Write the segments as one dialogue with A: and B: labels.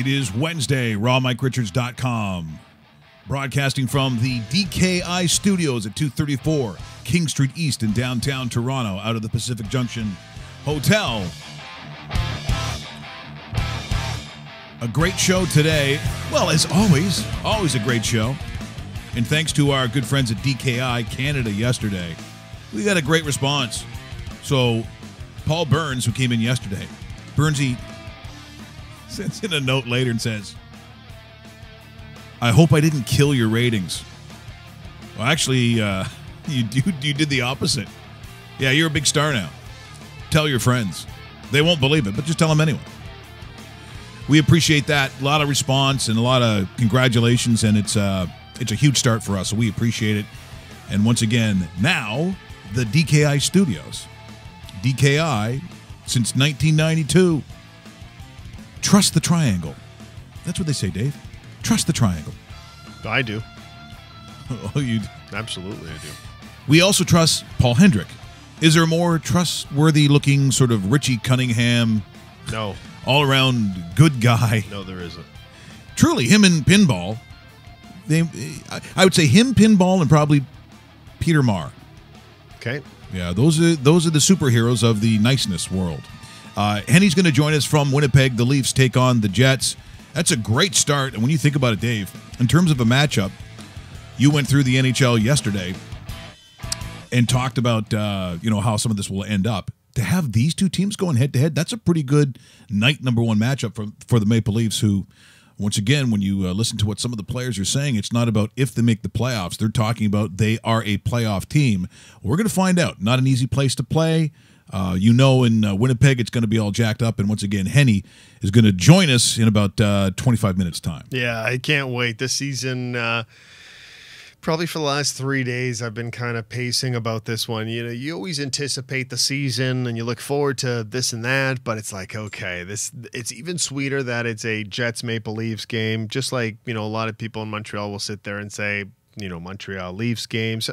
A: It is Wednesday, rawmike.richards.com. Broadcasting from the DKI studios at 234 King Street East in downtown Toronto, out of the Pacific Junction Hotel. A great show today. Well, as always a great show. And thanks to our good friends at DKI Canada yesterday, we got a great response. So, Paul Burns, who came in yesterday, Burnsy sends in a note later and says, I hope I didn't kill your ratings. Well, actually, you did the opposite. Yeah, you're a big star now. Tell your friends. They won't believe it, but just tell them anyway. We appreciate that. A lot of response and a lot of congratulations, and it's a huge start for us, so we appreciate it. And once again, now, the DKI studios. DKI, since 1992. Trust the triangle. That's what they say, Dave. Trust the triangle.
B: I do.
A: Oh, you do?
B: Absolutely, I do.
A: We also trust Paul Hendrick. Is there a more trustworthy-looking sort of Richie Cunningham,
B: No.
A: all-around good guy?
B: No, there isn't.
A: Truly, him and Pinball. I would say him, Pinball, and probably Peter Marr.
B: Okay.
A: Yeah, those are the superheroes of the niceness world. Henny's going to join us from Winnipeg. The Leafs take on the Jets. That's a great start. And when you think about it, Dave, in terms of a matchup, you went through the NHL yesterday and talked about how some of this will end up. To have these two teams going head-to-head, that's a pretty good night number one matchup for the Maple Leafs, who, once again, when you listen to what some of the players are saying, it's not about if they make the playoffs. They're talking about they are a playoff team. We're going to find out. Not an easy place to play. In Winnipeg, it's going to be all jacked up. And once again, Henny is going to join us in about 25 minutes' time.
B: Yeah, I can't wait. This season, probably for the last 3 days, I've been kind of pacing about this one. You know, you always anticipate the season and you look forward to this and that, but it's like, okay, it's even sweeter that it's a Jets Maple Leafs game. Just like, a lot of people in Montreal will sit there and say, Montreal Leafs games.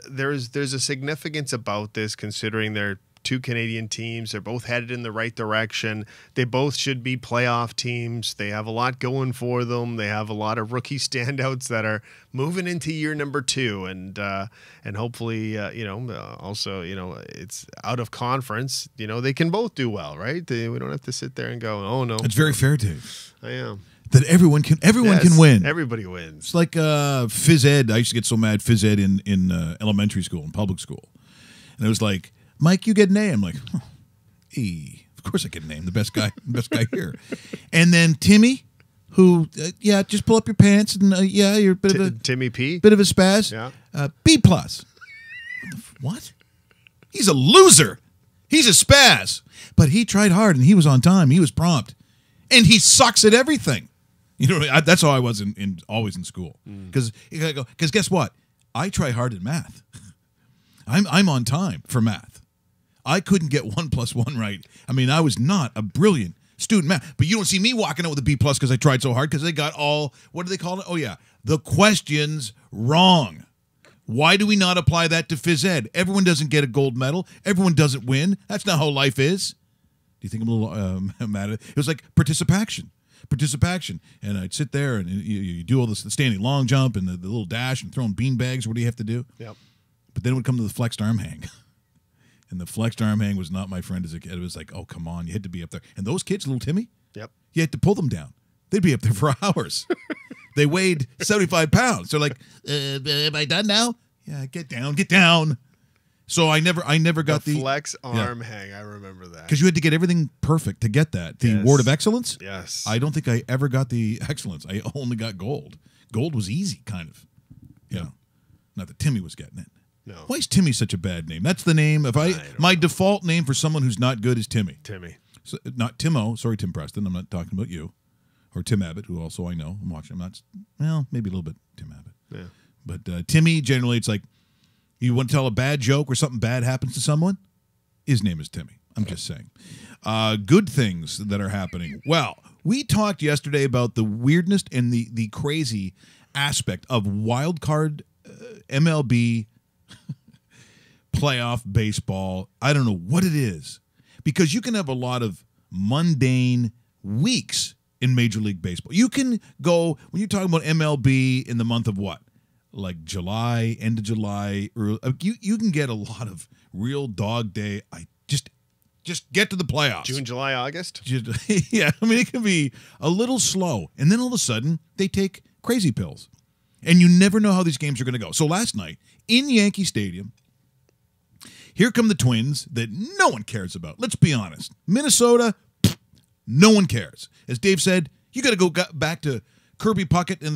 B: There's a significance about this, considering they're two Canadian teams. They're both headed in the right direction. They both should be playoff teams. They have a lot going for them. They have a lot of rookie standouts that are moving into year number 2, and hopefully, also, it's out of conference. They can both do well, right? We don't have to sit there and go, oh no.
A: It's very fair, Dave.
B: I am.
A: That everyone can win.
B: Everybody wins.
A: It's like phys ed. I used to get so mad phys ed in elementary school and public school, and it was like, Mike, you get an A. I'm like, of course I get an A. I'm the best guy here. And then Timmy, who, just pull up your pants and you're a bit of a
B: Timmy P.
A: Bit of a spaz.
B: Yeah.
A: B+. What? He's a loser. He's a spaz. But he tried hard and he was on time. He was prompt, and he sucks at everything. That's how I was always in school. Because guess what? I try hard at math. I'm on time for math. I couldn't get 1 + 1 right. I mean, I was not a brilliant student math. But you don't see me walking out with a B+ because I tried so hard, because they got all, what do they call it? Oh, yeah, the questions wrong. Why do we not apply that to phys ed? Everyone doesn't get a gold medal. Everyone doesn't win. That's not how life is. Do you think I'm a little mad at it? It was like participation. And I'd sit there and you do all this, the standing long jump and the little dash and throwing bean bags. What do you have to do?
B: Yep.
A: But then it would come to the flexed arm hang. And the flexed arm hang was not my friend as a kid. It was like, oh, come on, you had to be up there. And those kids, little Timmy,
B: yep, you
A: had to pull them down. They'd be up there for hours. They weighed 75 pounds. They're like, am I done now? Yeah, get down. So I never got the
B: flex arm hang. I remember that.
A: Because you had to get everything perfect to get that. The award of excellence?
B: Yes.
A: I don't think I ever got the excellence. I only got gold. Gold was easy, kind of. Not that Timmy was getting it.
B: No.
A: Why is Timmy such a bad name? That's the name. My default name for someone who's not good is Timmy.
B: Timmy.
A: So, not Timo. Sorry, Tim Preston. I'm not talking about you. Or Tim Abbott, who also I know. I'm watching. Maybe a little bit Tim Abbott.
B: Yeah.
A: But Timmy, generally, it's like, you want to tell a bad joke or something bad happens to someone? His name is Timmy. I'm just saying. Good things that are happening. Well, we talked yesterday about the weirdness and the crazy aspect of wild card MLB playoff baseball. I don't know what it is, because you can have a lot of mundane weeks in Major League Baseball. You can go, when you're talking about MLB in the month of what? Like July, end of July, you can get a lot of real dog day. Just get to the playoffs.
B: June, July, August?
A: Yeah, I mean, it can be a little slow. And then all of a sudden, they take crazy pills. And you never know how these games are going to go. So last night, in Yankee Stadium, here come the Twins that no one cares about. Let's be honest. Minnesota, no one cares. As Dave said, you got to go back to Kirby Puckett in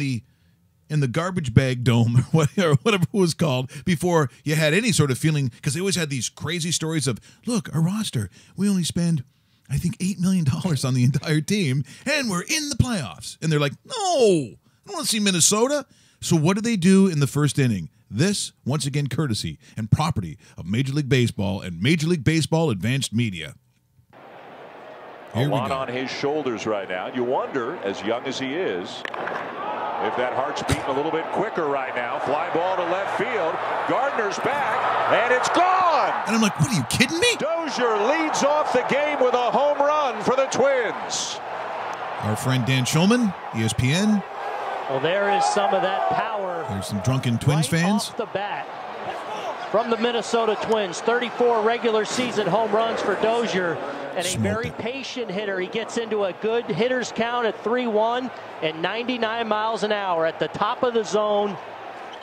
A: the garbage bag dome or whatever it was called before you had any sort of feeling, because they always had these crazy stories of, look, our roster, we only spend, I think, $8 million on the entire team, and we're in the playoffs. And they're like, no, I don't want to see Minnesota. So what do they do in the first inning? This, once again, courtesy and property of Major League Baseball and Major League Baseball Advanced Media.
C: Here a lot on his shoulders right now. You wonder, as young as he is, if that heart's beating a little bit quicker right now. Fly ball to left field. Gardner's back, and it's gone!
A: And I'm like, what, are you kidding me?
C: Dozier leads off the game with a home run for the Twins.
A: Our friend Dan Schulman, ESPN.
D: Well, there is some of that power.
A: There's some drunken Twins fans.
D: Off the bat from the Minnesota Twins. 34 regular season home runs for Dozier. And a very patient hitter. He gets into a good hitter's count at 3-1 and 99 miles an hour at the top of the zone.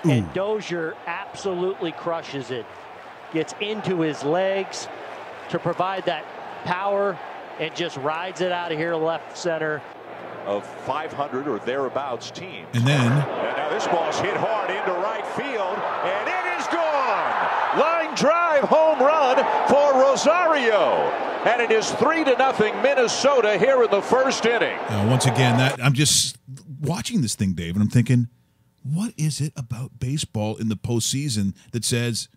D: Ooh. And Dozier absolutely crushes it. Gets into his legs to provide that power and just rides it out of here left center.
C: Of 500 or thereabouts teams.
A: And then.
C: And now this ball's hit hard into right field, and it is gone. Line drive home run for Rosario. And it is 3-0 Minnesota here in the first inning.
A: Once again, I'm just watching this thing, Dave, and I'm thinking, what is it about baseball in the postseason that says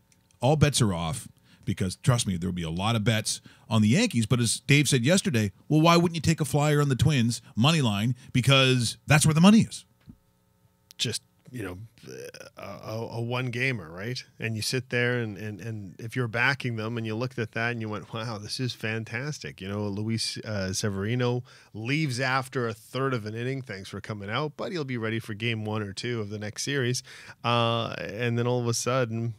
A: all bets are off? Because, trust me, there will be a lot of bets on the Yankees. But as Dave said yesterday, well, why wouldn't you take a flyer on the Twins money line? Because that's where the money is.
B: Just, a one-gamer, right? And you sit there, and if you're backing them and you looked at that and you went, wow, this is fantastic. Luis Severino leaves after a third of an inning. Thanks for coming out. But he'll be ready for game 1 or 2 of the next series. And then all of a sudden,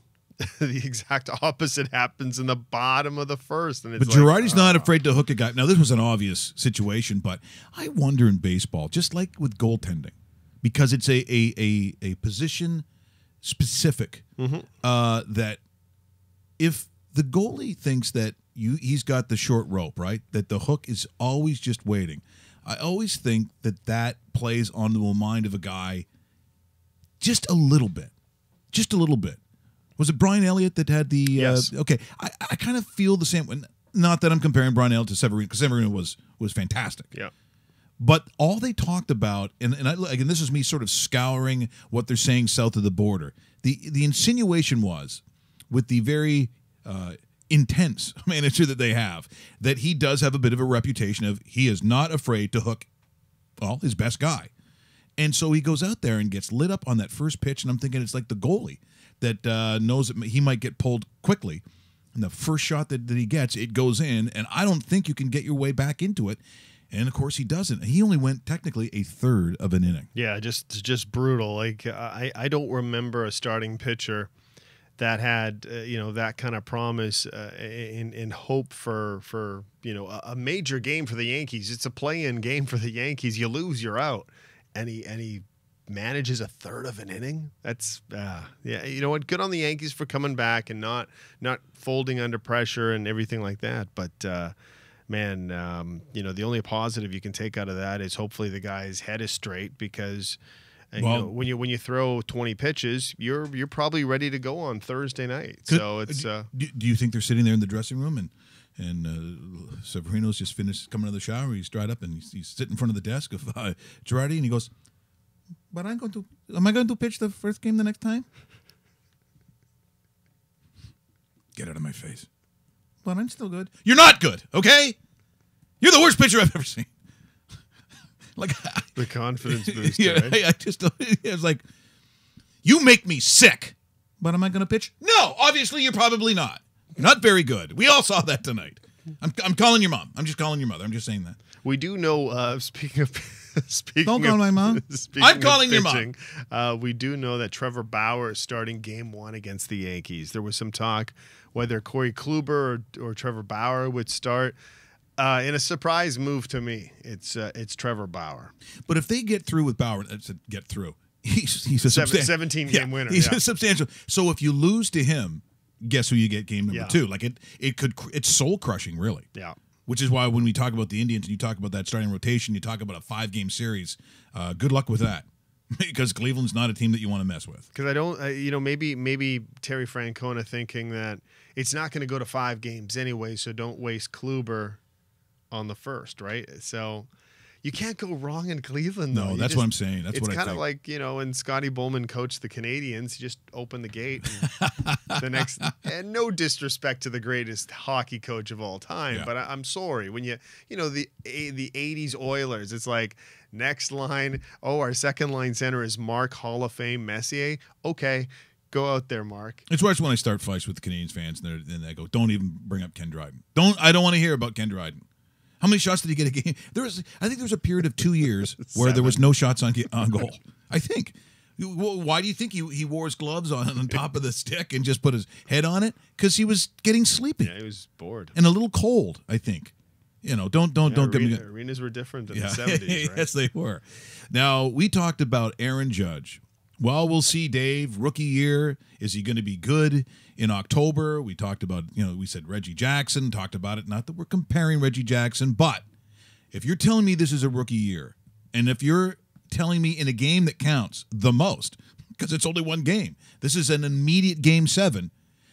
B: the exact opposite happens in the bottom of the first. And it's
A: but Girardi's not afraid to hook a guy. Now, this was an obvious situation, but I wonder in baseball, just like with goaltending, because it's a position specific, that if the goalie thinks that he's got the short rope, right, that the hook is always just waiting, I always think that plays onto the mind of a guy just a little bit. Just a little bit. Was it Brian Elliott that had the
B: yes.
A: Okay, I kind of feel the same. Not that I'm comparing Brian Elliott to Severino, because Severino was fantastic.
B: Yeah.
A: But all they talked about, and again, this is me sort of scouring what they're saying south of the border. The insinuation was, with the very intense manager that they have, that he does have a bit of a reputation of he is not afraid to hook, well, his best guy. And so he goes out there and gets lit up on that first pitch, and I'm thinking it's like the goalie that knows that he might get pulled quickly. And the first shot that he gets, it goes in, and I don't think you can get your way back into it. And, of course, he doesn't. He only went technically a third of an inning.
B: Yeah, just brutal. Like, I don't remember a starting pitcher that had, that kind of promise in hope for a major game for the Yankees. It's a play-in game for the Yankees. You lose, you're out. And he manages a third of an inning. That's you know what? Good on the Yankees for coming back and not folding under pressure and everything like that. But man, the only positive you can take out of that is hopefully the guy's head is straight, because when you throw 20 pitches, you're probably ready to go on Thursday night. So it's
A: do you think they're sitting there in the dressing room and Severino's just finished coming out of the shower? He's dried up and he's sitting in front of the desk of Girardi, and he goes, "But am I going to pitch the first game the next time?" Get out of my face. But I'm still good. You're not good, okay? You're the worst pitcher I've ever seen. Like
B: the confidence boost.
A: Yeah,
B: right?
A: I just it was like, you make me sick. But am I going to pitch? No, obviously you're probably not. You're not very good. We all saw that tonight. I'm calling your mom. I'm just calling your mother. I'm just saying that.
B: We do know, speaking of
A: Don't call my mom. I'm calling your
B: mom. We do know that Trevor Bauer is starting Game 1 against the Yankees. There was some talk whether Corey Kluber or Trevor Bauer would start. In a surprise move to me, it's Trevor Bauer.
A: But if they get through with Bauer, get through. He's a
B: 17-game winner.
A: He's a substantial. So if you lose to him, guess who you get game number 2? Like it's soul crushing, really.
B: Yeah.
A: Which is why when we talk about the Indians and you talk about that starting rotation, you talk about a 5-game series. Good luck with that, because Cleveland's not a team that you want to mess with.
B: Because I don't, maybe Terry Francona thinking that it's not going to go to 5 games anyway, so don't waste Kluber on the first, right? So you can't go wrong in Cleveland, though.
A: No, that's what I'm saying. That's what I think.
B: It's kind of like, when Scotty Bowman coached the Canadians, you just open the gate. And the next, and no disrespect to the greatest hockey coach of all time, but I'm sorry. When the 80s Oilers, it's like, next line, our second line center is Mark Hall of Fame Messier. Okay, go out there, Mark.
A: It's worse when I start fights with the Canadians fans, and they go, don't even bring up Ken Dryden. I don't want to hear about Ken Dryden. How many shots did he get a game? I think there was a period of 2 years where there was no shots on goal. I think. Why do you think he wore his gloves on top of the stick and just put his head on it? Because he was getting sleepy.
B: Yeah, he was bored
A: and a little cold. I think. Don't get me.
B: Arenas were different in the 70s, right?
A: Yes, they were. Now we talked about Aaron Judge. Well, we'll see, Dave. Rookie year. Is he going to be good in October? We talked about, we said Reggie Jackson, talked about it. Not that we're comparing Reggie Jackson, but if you're telling me this is a rookie year, and if you're telling me in a game that counts the most, because it's only one game, this is an immediate Game 7.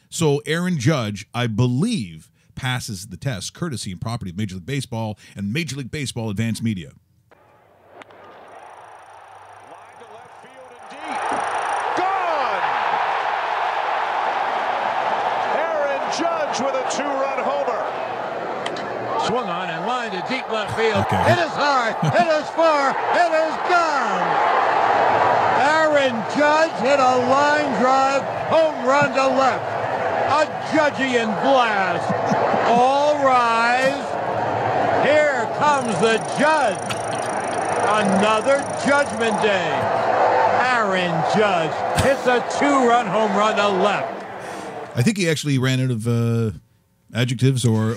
A: So Aaron Judge, I believe, passes the test, courtesy and property of Major League Baseball and Major League Baseball Advanced Media.
C: With a 2-run homer.
E: Swung on and lined to deep left field. Okay. It is hard. It is far. It is gone. Aaron Judge hit a line drive home run to left. A Judgian blast. All rise. Here comes the Judge. Another Judgment Day. Aaron Judge hits a 2-run home run to left.
A: I think he actually ran out of adjectives or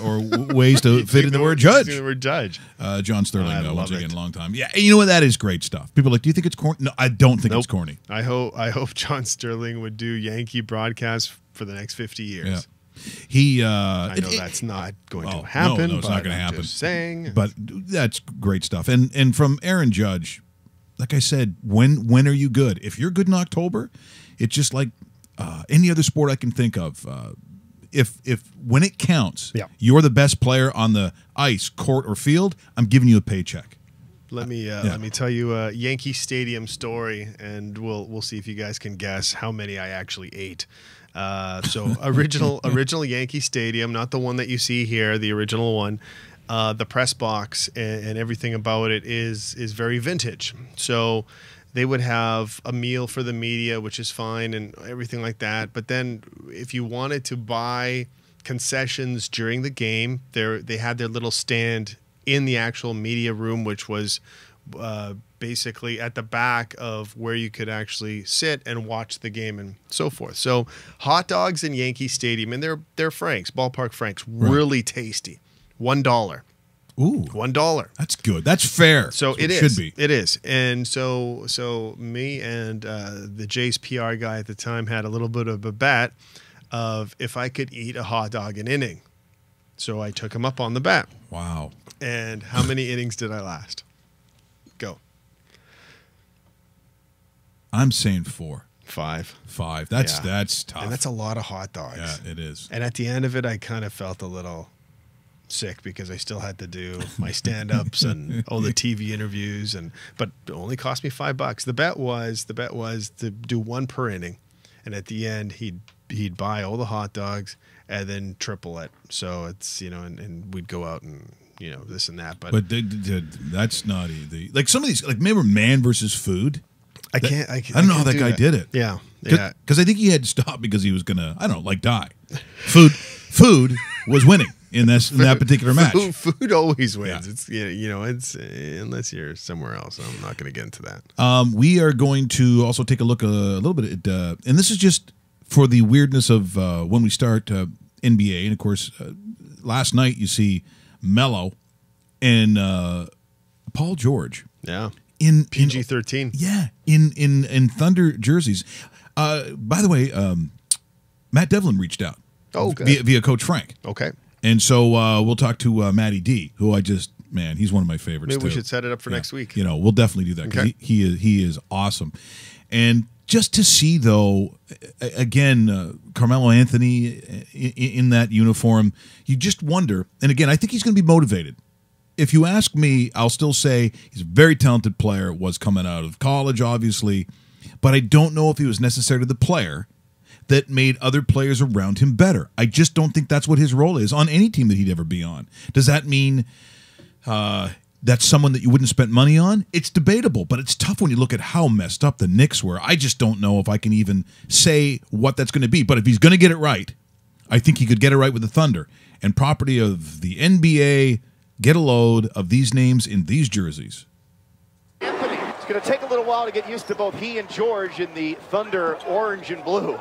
A: ways to fit in the word judge.
B: The word judge.
A: John Sterling, once again, long time. Yeah, you know what? That is great stuff. People are like, do you think it's corny? No, I don't think it's corny.
B: I hope John Sterling would do Yankee broadcasts for the next 50 years.
A: Yeah.
B: I know that's not going to happen.
A: No, it's not going to happen.
B: Just saying.
A: But that's great stuff. And from Aaron Judge, like I said, when are you good? If you're good in October, it's just like any other sport I can think of. If when it counts, you're the best player on the ice, court, or field, I'm giving you a paycheck.
B: Let me tell you a Yankee Stadium story, and we'll see if you guys can guess how many I actually ate. So original Yankee Stadium, not the one that you see here, the original one. The press box and everything about it is very vintage. So they would have a meal for the media, which is fine, and everything like that. But then if you wanted to buy concessions during the game, they had their little stand in the actual media room, which was basically at the back of where you could actually sit and watch the game and so forth. So hot dogs in Yankee Stadium, and they're Franks, ballpark Franks, really tasty. $1.
A: Ooh,
B: $1.
A: That's good. That's fair.
B: So it
A: should be.
B: It is. And so me and the Jays PR guy at the time had a little bit of a bet of if I could eat a hot dog an inning. So I took him up on the bet.
A: Wow.
B: And how many innings did I last? Go.
A: I'm saying 4.
B: 5.
A: 5. That's tough.
B: And that's a lot of hot dogs.
A: Yeah, it is.
B: And at the end of it, I kind of felt a little sick because I still had to do my stand-ups and all the TV interviews, but it only cost me $5. The bet was to do 1 per inning, and at the end he'd buy all the hot dogs and then triple it. So it's and we'd go out and this and that. But
A: that's not easy. Like some of these, like remember Man versus Food.
B: I
A: don't know how that guy did it.
B: Yeah.
A: Because I think he had to stop because he was gonna die. Food was winning. in that particular match.
B: Food always wins. It's it's unless you're somewhere else. I'm not going to get into that.
A: We are going to also take a look a little bit at, and this is just for the weirdness of when we start NBA, and of course, last night you see Melo and Paul George.
B: Yeah. In PG-13.
A: Yeah, in Thunder jerseys. By the way, Matt Devlin reached out.
B: Oh, good.
A: Via Coach Frank.
B: Okay.
A: And so we'll talk to Matty D, who he's one of my favorites.
B: Maybe we should set it up for next week.
A: We'll definitely do that because he is awesome. And just to see, though, again, Carmelo Anthony in that uniform, you just wonder. And again, I think he's going to be motivated. If you ask me, I'll still say he's a very talented player, was coming out of college, obviously, but I don't know if he was necessarily the player that made other players around him better. I just don't think that's what his role is on any team that he'd ever be on. Does that mean that's someone that you wouldn't spend money on? It's debatable, but it's tough when you look at how messed up the Knicks were. I just don't know if I can even say what that's going to be. But if he's going to get it right, I think he could get it right with the Thunder. And property of the NBA, get a load of these names in these jerseys.
F: Anthony, it's going to take a little while to get used to both he and George in the Thunder orange and blue.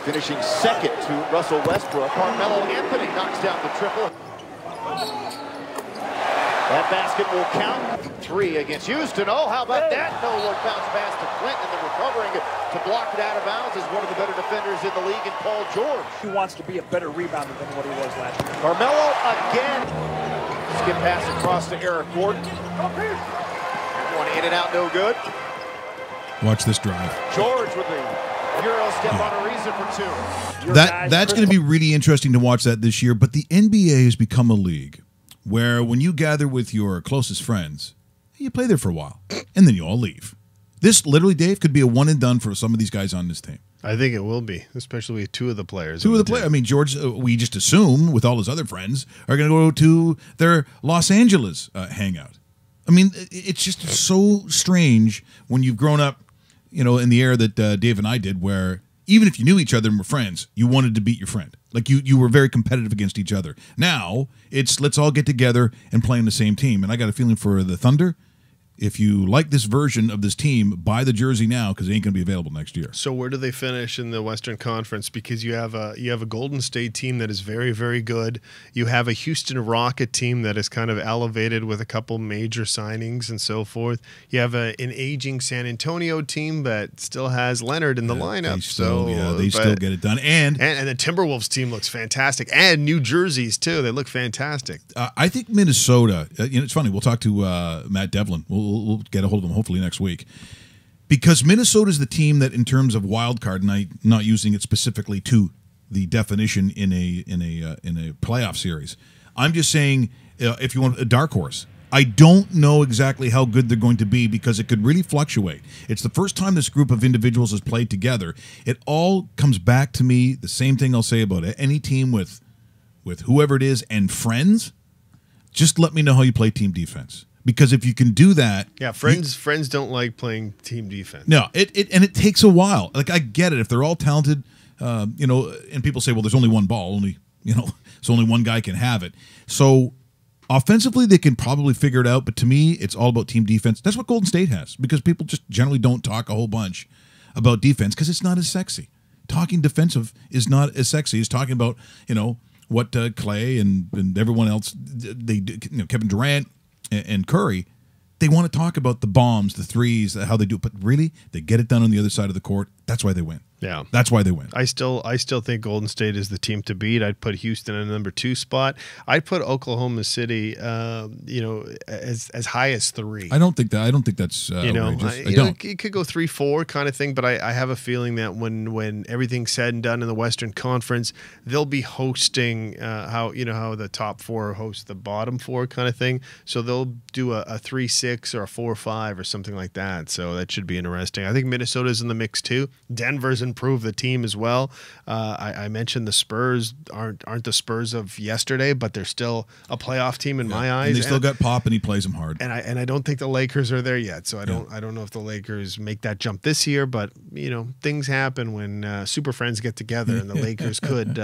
F: Finishing second to Russell Westbrook. Carmelo Anthony knocks down the triple. That basket will count. 3 against Houston. Oh, how about that? No-look bounce pass to Clinton, and then recovering to block it out of bounds is one of the better defenders in the league in Paul George.
G: He wants to be a better rebounder than what he was last year.
F: Carmelo again. Skip pass across to Eric Gordon. One in and out, no good.
A: Watch this drive.
F: George with the Euro step on a reason for 2.
A: That's going to be really interesting to watch that this year. But the NBA has become a league where when you gather with your closest friends, you play there for a while, and then you all leave. This literally, Dave, could be a one and done for some of these guys on this team.
B: I think it will be, especially with 2 of the players.
A: 2 of the players. I mean, George, we just assume, with all his other friends, are going to go to their Los Angeles hangout. I mean, it's just so strange when you've grown up, in the era that Dave and I did, where even if you knew each other and were friends, you wanted to beat your friend. Like, you were very competitive against each other. Now, it's let's all get together and play on the same team. And I got a feeling for the Thunder, if you like this version of this team, buy the jersey now because it ain't going to be available next year.
B: So where do they finish in the Western Conference? Because you have a Golden State team that is very, very good. You have a Houston Rocket team that is kind of elevated with a couple major signings and so forth. You have an aging San Antonio team that still has Leonard in the lineup.
A: They still get it done. And
B: the Timberwolves team looks fantastic. And New Jerseys, too. They look fantastic.
A: I think Minnesota, it's funny, we'll talk to Matt Devlin. We'll get a hold of him hopefully next week, because Minnesota is the team that, in terms of wild card, and I'm not using it specifically to the definition in a playoff series. I'm just saying, if you want a dark horse, I don't know exactly how good they're going to be because it could really fluctuate. It's the first time this group of individuals has played together. It all comes back to me the same thing I'll say about any team with whoever it is and friends. Just let me know how you play team defense. Because if you can do that,
B: friends don't like playing team defense.
A: No, it takes a while. Like, I get it if they're all talented, and people say, well, there's only one ball, so only one guy can have it. So offensively, they can probably figure it out. But to me, it's all about team defense. That's what Golden State has, because people just generally don't talk a whole bunch about defense because it's not as sexy. Talking defensive is not as sexy as talking about what Clay and everyone else they do. Kevin Durant and Curry, they want to talk about the bombs, the threes, how they do it, but really, they get it done on the other side of the court. That's why they win.
B: Yeah,
A: that's why they win.
B: I still think Golden State is the team to beat. I'd put Houston in the number 2 spot. I'd put Oklahoma City, as high as 3.
A: I don't think that's outrageous. I don't.
B: It could go 3-4 kind of thing, but I have a feeling that when everything's said and done in the Western Conference, they'll be hosting how the top 4 host the bottom 4 kind of thing. So they'll do a 3-6 or a 4-5 or something like that. So that should be interesting. I think Minnesota's in the mix too. Denver's in improve the team as well. I mentioned the Spurs aren't the Spurs of yesterday, but they're still a playoff team in my eyes.
A: And they still got Pop, and he plays them hard.
B: And I don't think the Lakers are there yet. So I don't know if the Lakers make that jump this year. But things happen when super friends get together, and the Lakers could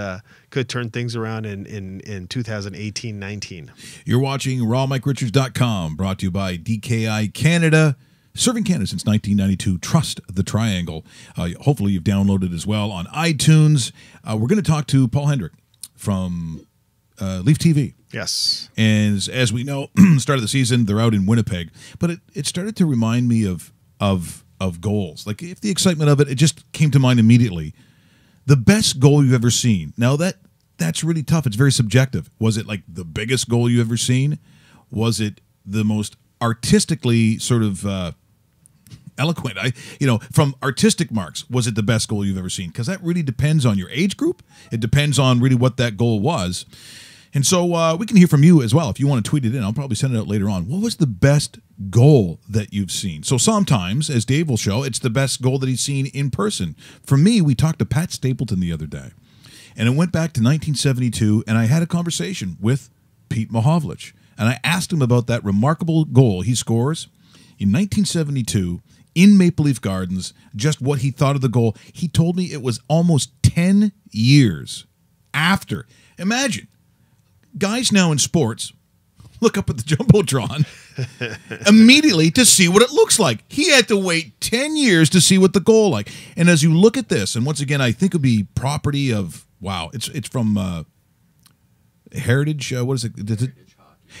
B: turn things around in 2018-19.
A: You're watching RawMikeRichards.com, brought to you by DKI Canada. Serving Canada since 1992. Trust the Triangle. Hopefully you've downloaded as well on iTunes. We're going to talk to Paul Hendrick from Leaf TV.
B: Yes.
A: And as we know, start of the season, they're out in Winnipeg. But it started to remind me of goals. Like, if the excitement of it just came to mind immediately. The best goal you've ever seen. Now, that's really tough. It's very subjective. Was it like the biggest goal you've ever seen? Was it the most artistically sort of eloquent? From artistic marks, was it the best goal you've ever seen? Because that really depends on your age group. It depends on really what that goal was. And so we can hear from you as well. If you want to tweet it in, I'll probably send it out later on. What was the best goal that you've seen? So sometimes, as Dave will show, it's the best goal that he's seen in person. For me, we talked to Pat Stapleton the other day. And it went back to 1972, and I had a conversation with Pete Mahovlich. And I asked him about that remarkable goal he scores in 1972 in Maple Leaf Gardens, just what he thought of the goal. He told me it was almost 10 years after. Imagine, guys now in sports look up at the Jumbotron immediately to see what it looks like. He had to wait 10 years to see what the goal like. And as you look at this, and once again, I think it would be property of, it's from Heritage, what is it?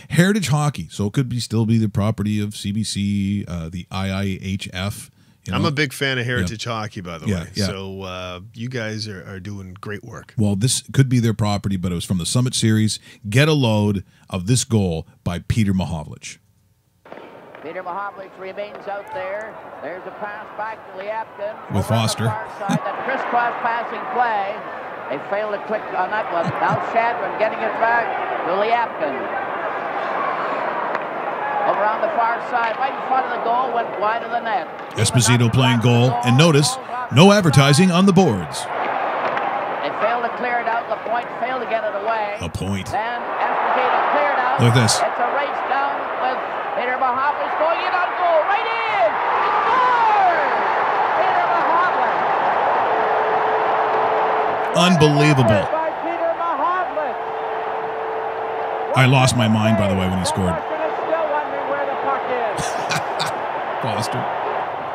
A: Heritage Hockey, so it could still be the property of CBC, the IIHF.
B: I'm a big fan of Heritage Hockey, by the way. Yeah. So you guys are doing great work.
A: Well, this could be their property, but it was from the Summit Series. Get a load of this goal by Peter Mahovlich.
H: Peter Mahovlich remains out there. There's a pass back to Liapkin.
A: With Foster.
H: That crisscross passing play. They failed to click on that one. Now Shadron getting it back to Liapkin. Over on the far side, right in front of the goal, went wide of the net.
A: Esposito playing goal, and notice, no advertising on the boards.
H: They failed to clear it out. The point failed to get it away.
A: A point.
H: Then Esposito cleared out.
A: Look at this.
H: It's a race down with Peter Mahovlich going in on goal. Right in! He scores! Peter Mahovlich.
A: Unbelievable.
H: By Peter Mahovlich.
A: I lost my mind, by the way, when he scored. Foster.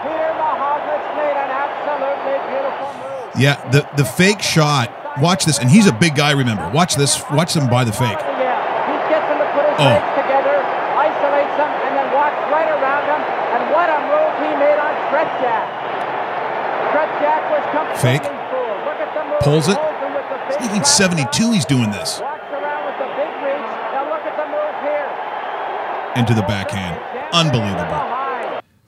H: Peter Mahovlich made an absolutely beautiful move.
A: Yeah, the fake shot. Watch this, and he's a big guy, remember. Watch this. Watch him by the fake.
H: Yeah, he gets him to put his legs together, isolates him, and then walks right around him. And what a move he made on Tretjak. Tretjak was completely fooled. Look at the move.
A: Pulls it. It's 1972 he's doing this.
H: Walks around with the big reach. Now look at the move here.
A: Into the backhand. Unbelievable.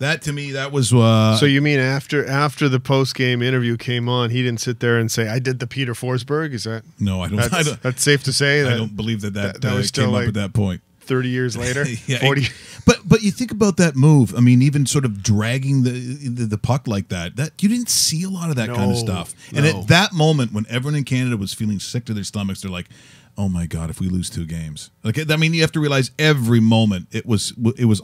A: That, to me, that was...
B: So you mean after the post-game interview came on, he didn't sit there and say, I did the Peter Forsberg? Is that...
A: No, I don't.
B: That's safe to say?
A: I don't believe that
B: was still
A: came
B: like
A: up at that point.
B: 30 years later?
A: Yeah,
B: 40.
A: But you think about that move. I mean, even sort of dragging the puck like that you didn't see a lot of that kind of stuff. And at that moment, when everyone in Canada was feeling sick to their stomachs, they're like, oh my God, if we lose 2 games. Like, I mean, you have to realize every moment it was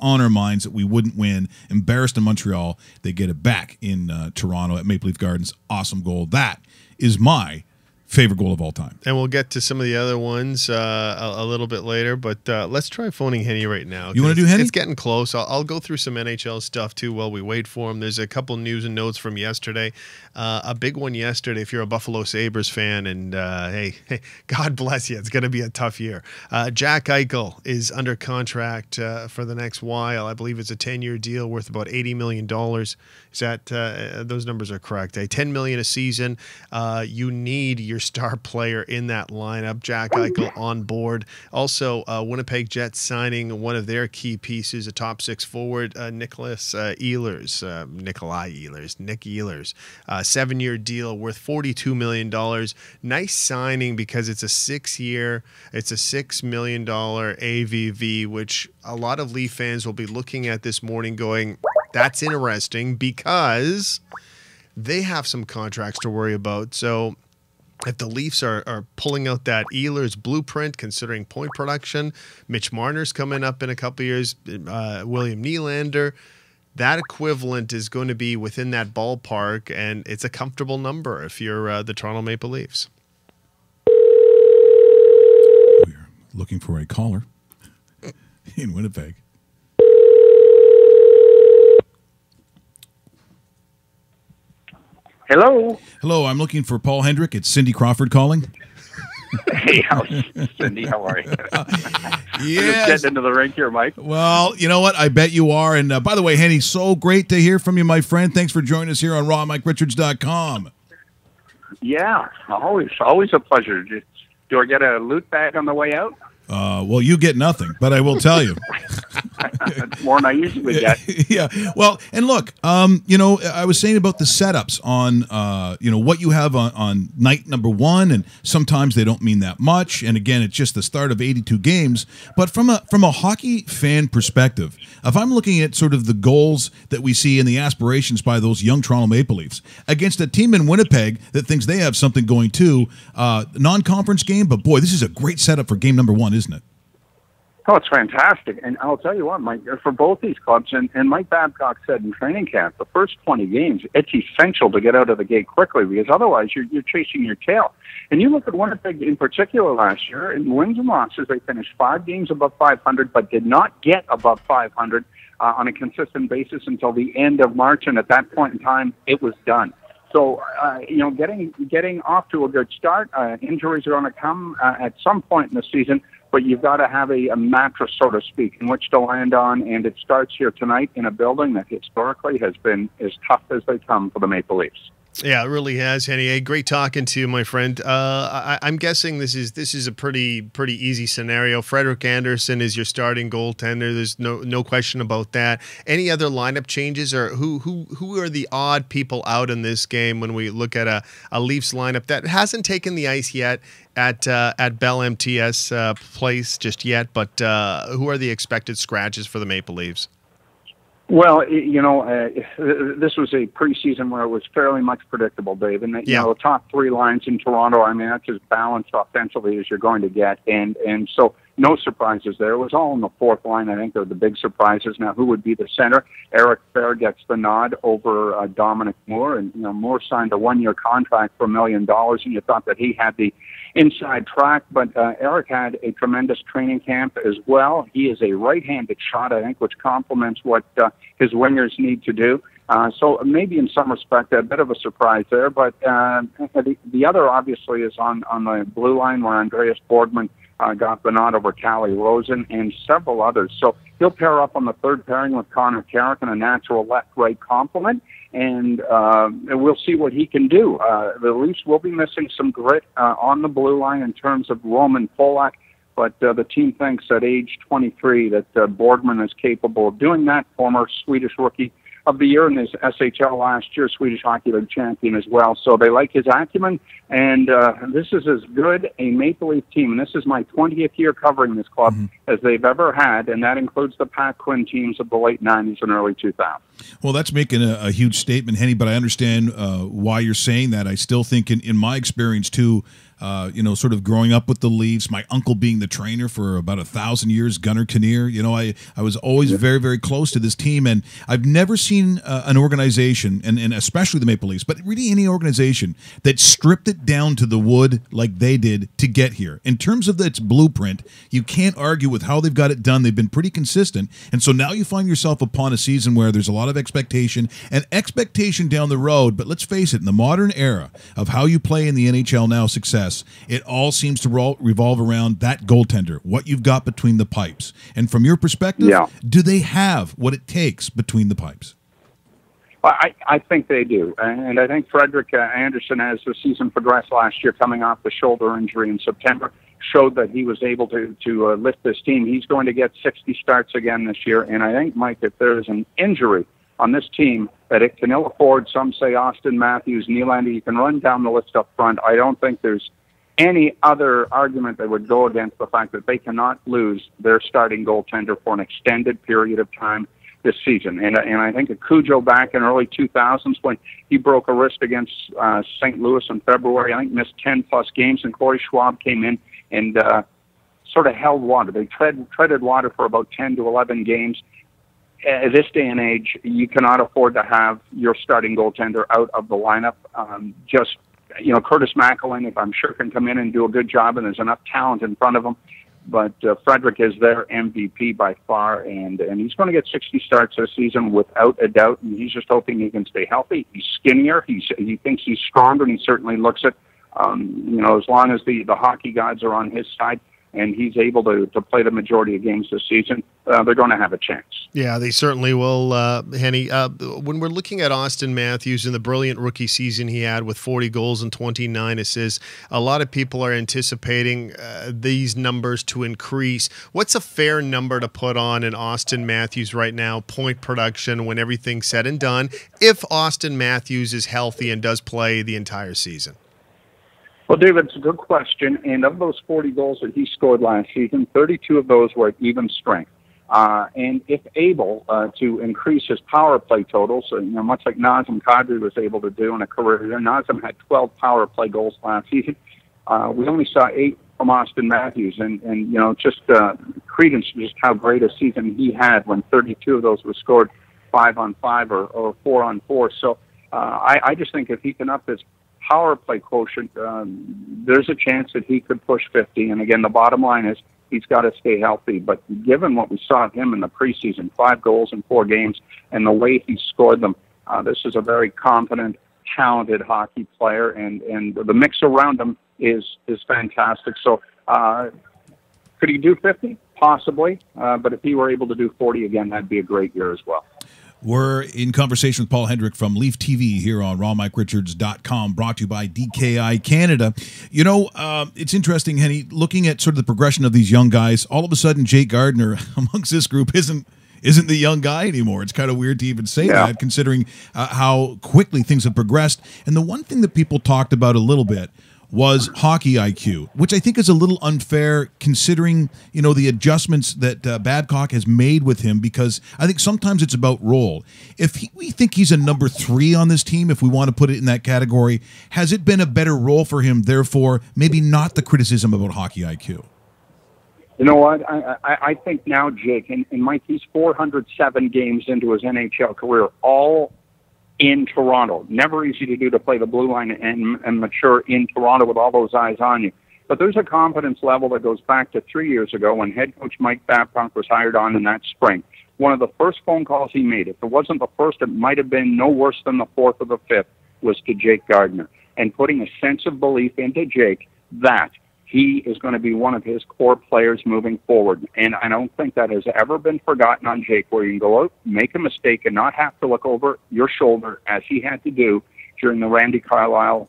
A: on our minds that we wouldn't win. Embarrassed in Montreal, they get it back in Toronto at Maple Leaf Gardens. Awesome goal. That is my favorite goal of all time.
B: And we'll get to some of the other ones a little bit later, but let's try phoning Henny right now.
A: You want to do Henny?
B: It's getting close. I'll go through some NHL stuff too while we wait for him. There's a couple news and notes from yesterday. A big one yesterday if you're a Buffalo Sabres fan, and hey, God bless you. It's going to be a tough year. Jack Eichel is under contract for the next while. I believe it's a 10-year deal worth about $80 million. Is that those numbers are correct? $10 million a season. You need your star player in that lineup. Jack Eichel on board. Also, Winnipeg Jets signing one of their key pieces, a top 6 forward, Nick Ehlers. 7-year deal worth $42 million. Nice signing because it's a 6-year. It's a $6 million AVV, which a lot of Leaf fans will be looking at this morning going, that's interesting because they have some contracts to worry about. So if the Leafs are pulling out that Ehlers blueprint, considering point production, Mitch Marner's coming up in a couple of years, William Nylander, that equivalent is going to be within that ballpark, and it's a comfortable number if you're the Toronto Maple Leafs.
A: We're looking for a caller in Winnipeg.
I: Hello.
A: Hello, I'm looking for Paul Hendrick. It's Cindy Crawford calling.
I: Hey, Cindy, how are you?
A: Yes.
I: Just getting into the rink here, Mike.
A: Well, you know what? I bet you are. And by the way, Henny, so great to hear from you, my friend. Thanks for joining us here on RawMikeRichards.com.
I: Yeah, always a pleasure. Do I get a loot bag on the way out?
A: Well, you get nothing, but I will tell you.
I: It's more than I usually get.
A: Yeah. Well, and look, I was saying about the setups on, what you have on night number one, and sometimes they don't mean that much. And again, it's just the start of 82 games. But from a hockey fan perspective, if I'm looking at sort of the goals that we see and the aspirations by those young Toronto Maple Leafs against a team in Winnipeg that thinks they have something going too, non-conference game, but boy, this is a great setup for game number one, isn't it?
I: Oh, it's fantastic. And I'll tell you what, Mike, for both these clubs, and Mike Babcock said in training camp, the first 20 games, it's essential to get out of the gate quickly because otherwise you're chasing your tail. And you look at Winnipeg in particular last year, in wins and losses, they finished 5 games above 500, but did not get above 500 on a consistent basis until the end of March. And at that point in time, it was done. So, getting off to a good start, injuries are going to come at some point in the season, but you've got to have a mattress, so to speak, in which to land on, and it starts here tonight in a building that historically has been as tough as they come for the Maple Leafs.
B: Yeah, it really has, Henny. Hey, great talking to you, my friend. I'm guessing this is a pretty easy scenario. Frederik Andersen is your starting goaltender. There's no question about that. Any other lineup changes, or who are the odd people out in this game when we look at a Leafs lineup that hasn't taken the ice yet at Bell MTS Place just yet? But who are the expected scratches for the Maple Leafs?
I: Well, this was a preseason where it was fairly much predictable, Dave. And, the top 3 lines in Toronto, I mean, that's as balanced offensively as you're going to get. And so no surprises there. It was all in the 4th line. I think they're the big surprises. Now, who would be the center? Eric Fair gets the nod over Dominic Moore. And, Moore signed a 1-year contract for $1 million, and you thought that he had the inside track. But Eric had a tremendous training camp as well. He is a right-handed shot, I think, which complements what his wingers need to do. So maybe in some respect a bit of a surprise there. But the other obviously is on the blue line where Andreas Boardman got the nod over Calle Rosen and several others. So he'll pair up on the 3rd pairing with Connor Carrick in a natural left-right complement. And we'll see what he can do. The Leafs will be missing some grit on the blue line in terms of Roman Polak, but the team thinks at age 23 that Boardman is capable of doing that. Former Swedish Rookie of the Year in his SHL last year, Swedish Hockey League champion as well. So they like his acumen, and this is as good a Maple Leaf team, and this is my 20th year covering this club, as they've ever had, and that includes the Pat Quinn teams of the late 90s and early 2000s.
A: Well, that's making a huge statement, Henny, but I understand why you're saying that. I still think in my experience, too, sort of growing up with the Leafs, my uncle being the trainer for about 1,000 years, Gunnar Kinnear, I was always very, very close to this team, and I've never seen an organization, and especially the Maple Leafs, but really any organization that stripped it down to the wood like they did to get here. In terms of its blueprint, you can't argue with how they've got it done. They've been pretty consistent, and so now you find yourself upon a season where there's a lot of expectation down the road, but let's face it, in the modern era of how you play in the NHL now, success, it all seems to revolve around that goaltender, what you've got between the pipes. And from your perspective, do they have what it takes between the pipes?
I: I think they do. And I think Frederik Andersen, as the season progressed last year, coming off the shoulder injury in September, showed that he was able to lift this team. He's going to get 60 starts again this year. And I think, Mike, if there is an injury on this team that it can ill afford, some say Austin Matthews, Nylander, you can run down the list up front. I don't think there's any other argument that would go against the fact that they cannot lose their starting goaltender for an extended period of time. this season. And I think of Cujo back in early 2000s when he broke a wrist against St. Louis in February. I think missed 10-plus games, and Corey Schwab came in and sort of held water. They treaded water for about 10 to 11 games. At this day and age, you cannot afford to have your starting goaltender out of the lineup. Curtis McElwain, I'm sure, can come in and do a good job, and there's enough talent in front of him. But Frederick is their MVP by far, and he's going to get 60 starts this season without a doubt, and he's just hoping he can stay healthy. He's skinnier. He thinks he's stronger, and he certainly looks it. As long as the hockey gods are on his side, and he's able to play the majority of games this season, they're going to have a chance.
B: Yeah, they certainly will, Henny. When we're looking at Austin Matthews and the brilliant rookie season he had with 40 goals and 29 assists, a lot of people are anticipating these numbers to increase. What's a fair number to put on in Austin Matthews right now, point production, when everything's said and done, if Austin Matthews is healthy and does play the entire season?
I: Well, David, it's a good question. And of those 40 goals that he scored last season, 32 of those were at even strength. And if able to increase his power play totals, much like Nazem Kadri was able to do in a career, Nazem had 12 power play goals last season. We only saw 8 from Austin Matthews, and just credence just how great a season he had when 32 of those were scored 5-on-5 or 4-on-4. So I just think if he can up his power play quotient, there's a chance that he could push 50. And again, the bottom line is he's got to stay healthy. But given what we saw of him in the preseason, 5 goals in 4 games, and the way he scored them, this is a very confident, talented hockey player, and the mix around him is fantastic. So could he do 50? Possibly. But if he were able to do 40 again, that'd be a great year as well.
A: We're in conversation with Paul Hendrick from Leaf TV here on rawmikeRichards.com, brought to you by DKI Canada. It's interesting, Henny, looking at sort of the progression of these young guys. All of a sudden, Jake Gardiner amongst this group isn't the young guy anymore. It's kind of weird to even say that, considering how quickly things have progressed. And the one thing that people talked about a little bit was hockey IQ, which I think is a little unfair considering, the adjustments that Babcock has made with him, because I think sometimes it's about role. If we think he's a number 3 on this team, if we want to put it in that category, has it been a better role for him, therefore maybe not the criticism about hockey IQ?
I: You know what? I think now, Jake, and Mike, he's 407 games into his NHL career, all in Toronto. Never easy to do to play the blue line and mature in Toronto with all those eyes on you. But there's a confidence level that goes back to 3 years ago when head coach Mike Babcock was hired on in that spring. One of the first phone calls he made, if it wasn't the first, it might have been no worse than the 4th or the 5th, was to Jake Gardiner, and putting a sense of belief into Jake that he is going to be one of his core players moving forward. And I don't think that has ever been forgotten on Jake, where you can go out, make a mistake, and not have to look over your shoulder as he had to do during the Randy Carlyle,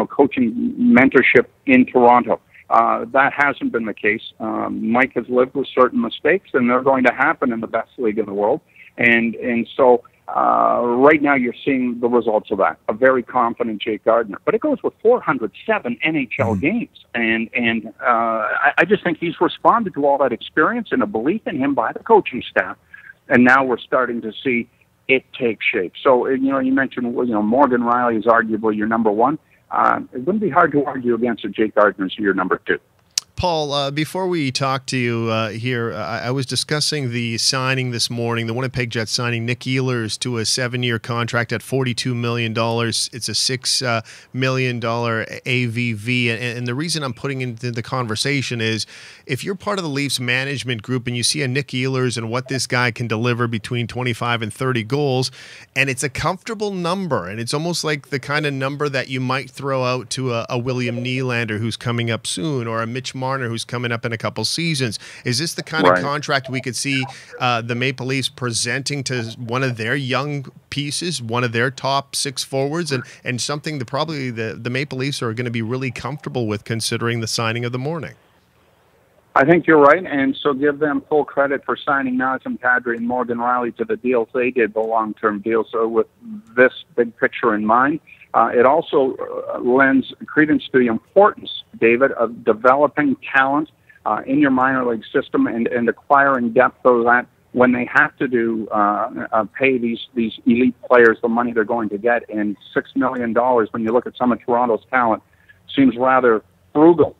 I: coaching mentorship in Toronto. That hasn't been the case. Mike has lived with certain mistakes, and they're going to happen in the best league in the world. And so right now you're seeing the results of that, a very confident Jake Gardiner. But it goes with 407 NHL games. And I just think he's responded to all that experience and a belief in him by the coaching staff. And now we're starting to see it take shape. So, you mentioned, Morgan Riley is arguably your number 1. It wouldn't be hard to argue against Jake Gardiner as your number 2.
B: Paul, before we talk to you here, I was discussing the signing this morning, the Winnipeg Jets signing Nick Ehlers to a 7-year contract at $42 million. It's a $6 million AVV. And the reason I'm putting into the conversation is if you're part of the Leafs management group and you see a Nick Ehlers and what this guy can deliver between 25 and 30 goals, and it's a comfortable number, and it's almost like the kind of number that you might throw out to a William Nylander who's coming up soon, or a Mitch Marner who's coming up in a couple seasons. Is this the kind of contract we could see the Maple Leafs presenting to one of their young pieces, one of their top 6 forwards, and something that probably the Maple Leafs are going to be really comfortable with considering the signing of the morning?
I: I think you're right, and so give them full credit for signing Nazem Kadri and Morgan Riley to the deals they did, the long-term deals. So with this big picture in mind, it also lends credence to the importance, David, of developing talent in your minor league system and acquiring depth of that when they have to pay these elite players the money they're going to get, and $6 million, when you look at some of Toronto's talent, seems rather frugal.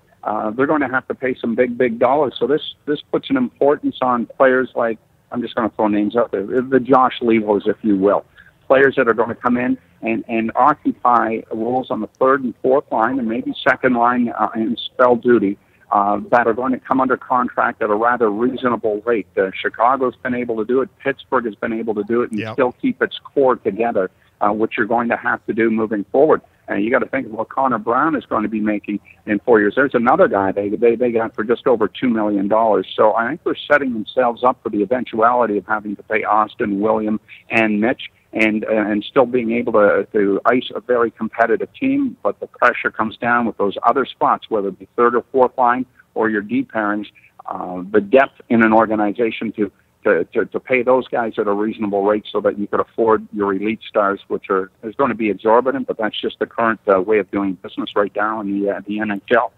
I: They're going to have to pay some big dollars. So this puts an importance on players like, I'm just going to throw names out there, the Josh Levos, if you will. Players that are going to come in and occupy roles on the third and fourth line and maybe second line in spell duty that are going to come under contract at a rather reasonable rate. Chicago's been able to do it. Pittsburgh has been able to do it and still keep its core together, which you're going to have to do moving forward. And you got to think of what Connor Brown is going to be making in 4 years. There's another guy they got for just over $2 million. So I think they're setting themselves up for the eventuality of having to pay Austin, William, and Mitch, and still being able to ice a very competitive team. But the pressure comes down with those other spots, whether it be third or fourth line or your D pairings, the depth in an organization to pay those guys at a reasonable rate so that you could afford your elite stars, which is going to be exorbitant, but that's just the current way of doing business right now in the NHL.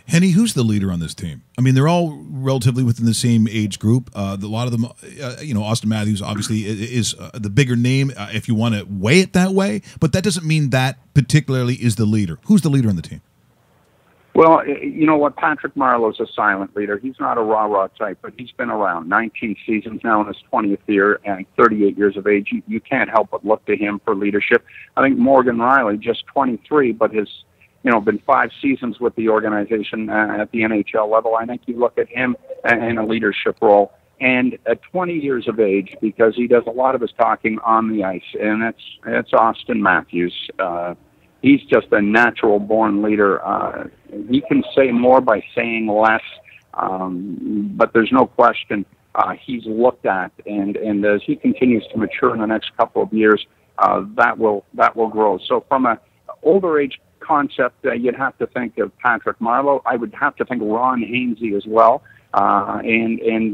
A: Henny, who's the leader on this team? I mean, they're all relatively within the same age group. A lot of them, Austin Matthews obviously is the bigger name if you want to weigh it that way, but that doesn't mean that particularly is the leader. Who's the leader on the team?
I: Well, you know what? Patrick Marleau's a silent leader. He's not a rah-rah type, but he's been around 19 seasons now in his 20th year and 38 years of age. You can't help but look to him for leadership. I think Morgan Riley, just 23, but has been 5 seasons with the organization at the NHL level. I think you look at him in a leadership role. And at 20 years of age, because he does a lot of his talking on the ice, and that's Austin Matthews. He's just a natural-born leader. He can say more by saying less, but there's no question he's looked at, and as he continues to mature in the next couple of years, that will grow. So from an older age concept, you'd have to think of Patrick Marleau. I would have to think Ron Hainsey as well, and